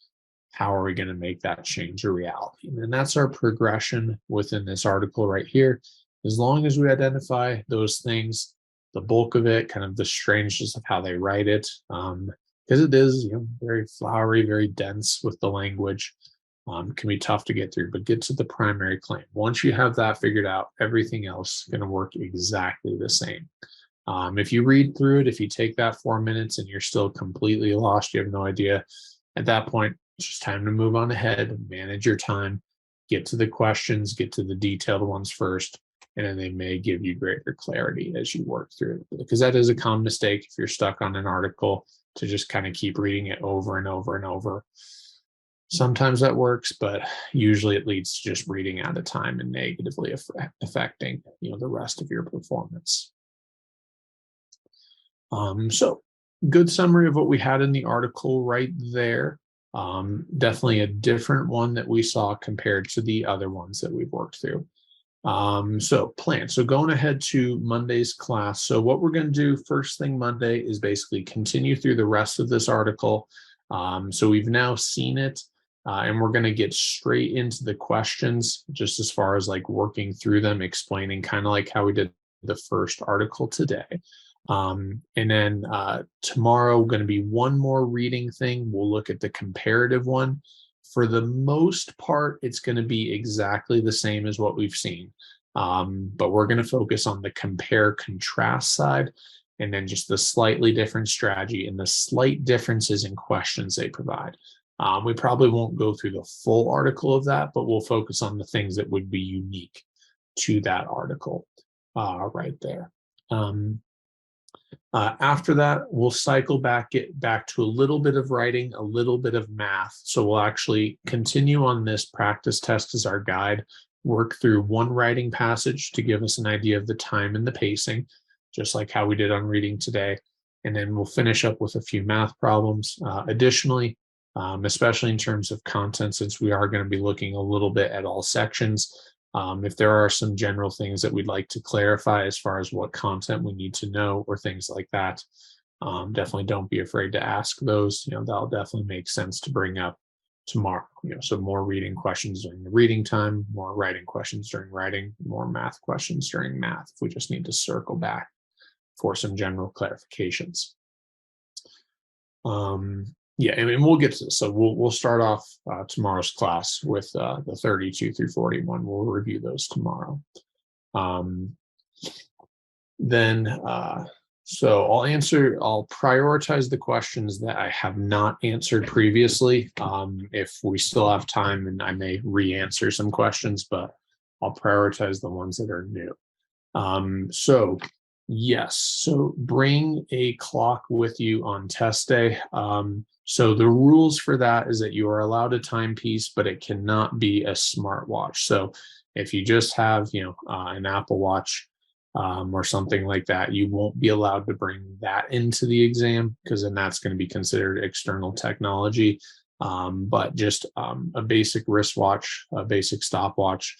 How are we going to make that change a reality? And that's our progression within this article right here. As long as we identify those things, the bulk of it, kind of the strangeness of how they write it, because it is, very flowery, very dense with the language, can be tough to get through, but get to the primary claim. Once you have that figured out, everything else is going to work exactly the same. If you read through it, if you take that 4 minutes and you're still completely lost, you have no idea, at that point, it's just time to move on ahead, manage your time, get to the questions, get to the detailed ones first, and then they may give you greater clarity as you work through it. Because that is a common mistake if you're stuck on an article, to just kind of keep reading it over and over and over. Sometimes that works, but usually it leads to just reading out of time and negatively affecting, the rest of your performance. So good summary of what we had in the article right there. Definitely a different one that we saw compared to the other ones that we've worked through. So plan. So going ahead to Monday's class. So what we're going to do first thing Monday is basically continue through the rest of this article. So we've now seen it, and we're going to get straight into the questions, just as far as like working through them, explaining kind of like how we did the first article today. And then tomorrow, going to be one more reading thing. We'll look at the comparative one. For the most part, it's going to be exactly the same as what we've seen. But we're going to focus on the compare contrast side, and then just the slightly different strategy and the slight differences in questions they provide. We probably won't go through the full article of that, but we'll focus on the things that would be unique to that article right there. After that, we'll cycle get back to a little bit of writing, a little bit of math. So we'll actually continue on this practice test as our guide, work through one writing passage to give us an idea of the time and the pacing, just like how we did on reading today. And then we'll finish up with a few math problems. Additionally, especially in terms of content, since we are going to be looking a little bit at all sections, if there are some general things that we'd like to clarify as far as what content we need to know or things like that, definitely don't be afraid to ask those. That'll definitely make sense to bring up tomorrow. So more reading questions during the reading time, more writing questions during writing, more math questions during math, if we just need to circle back for some general clarifications. And we'll get to this. So we'll start off tomorrow's class with the 32 through 41. We'll review those tomorrow. So I'll prioritize the questions that I have not answered previously. If we still have time, and I may re-answer some questions, but I'll prioritize the ones that are new. Yes, so bring a clock with you on test day. So the rules for that is that you are allowed a timepiece, but it cannot be a smartwatch. So if you just have, an Apple Watch or something like that, you won't be allowed to bring that into the exam, because then that's going to be considered external technology. But just a basic wristwatch, a basic stopwatch,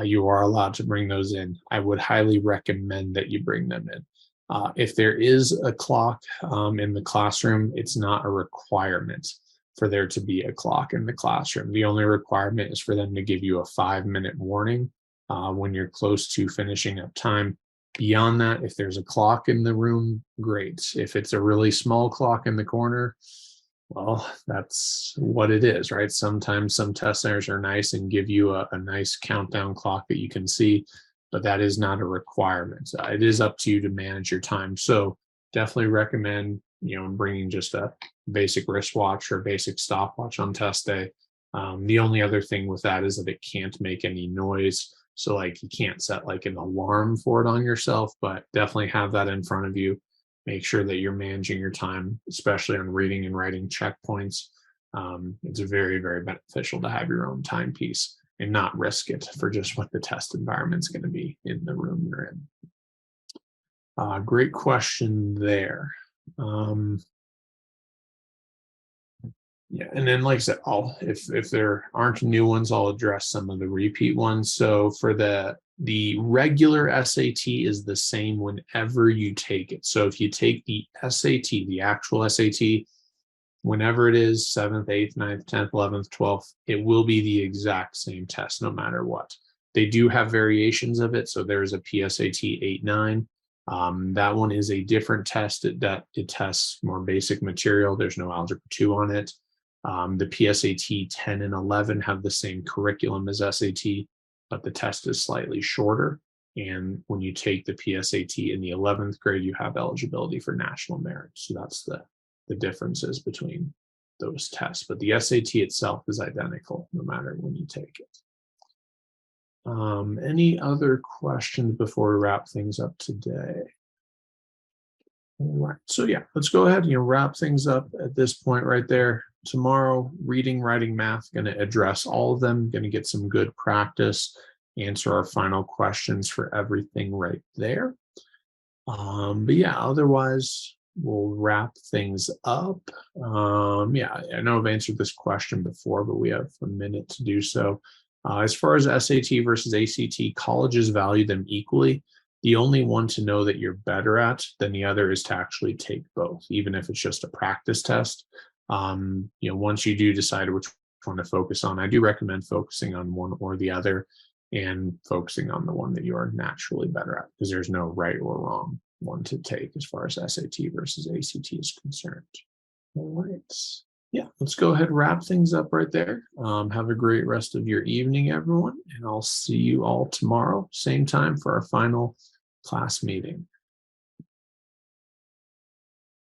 you are allowed to bring those in. I would highly recommend that you bring them in. If there is a clock in the classroom, it's not a requirement for there to be a clock in the classroom. The only requirement is for them to give you a 5-minute warning when you're close to finishing up time. Beyond that, if there's a clock in the room, great. If it's a really small clock in the corner, well, that's what it is, right? Sometimes some test centers are nice and give you a nice countdown clock that you can see, but that is not a requirement. It is up to you to manage your time. So definitely recommend, bringing just a basic wristwatch or basic stopwatch on test day. The only other thing with that is that it can't make any noise. So like you can't set like an alarm for it on yourself, but definitely have that in front of you. Make sure that you're managing your time, especially on reading and writing checkpoints. It's very, very beneficial to have your own timepiece and not risk it for just what the test environment's going to be in the room you're in. Great question there. And then like I said, if there aren't new ones, I'll address some of the repeat ones. So for the regular SAT is the same whenever you take it. So if you take the SAT, the actual SAT, whenever it is, 7th, 8th, 9th, 10th, 11th, 12th, it will be the exact same test no matter what. They do have variations of it. So there's a PSAT 8-9. That one is a different test that it tests more basic material. There's no Algebra 2 on it. The PSAT 10 and 11 have the same curriculum as SAT, but the test is slightly shorter. And when you take the PSAT in the 11th grade, you have eligibility for national merit. So that's the differences between those tests. But the SAT itself is identical no matter when you take it. Any other questions before we wrap things up today? All right. So yeah, let's go ahead and wrap things up at this point right there. Tomorrow, reading, writing, math, going to address all of them, going to get some good practice, answer our final questions for everything right there. But yeah, otherwise, we'll wrap things up. Yeah, I know I've answered this question before, but we have a minute to do so. As far as SAT versus ACT, colleges value them equally. The only one to know that you're better at than the other is to actually take both, even if it's just a practice test. Once you do decide which one to focus on, I do recommend focusing on one or the other and focusing on the one that you are naturally better at, because there's no right or wrong one to take as far as SAT versus ACT is concerned. All right. Yeah, let's go ahead and wrap things up right there. Have a great rest of your evening, everyone, and I'll see you all tomorrow, same time for our final class meeting.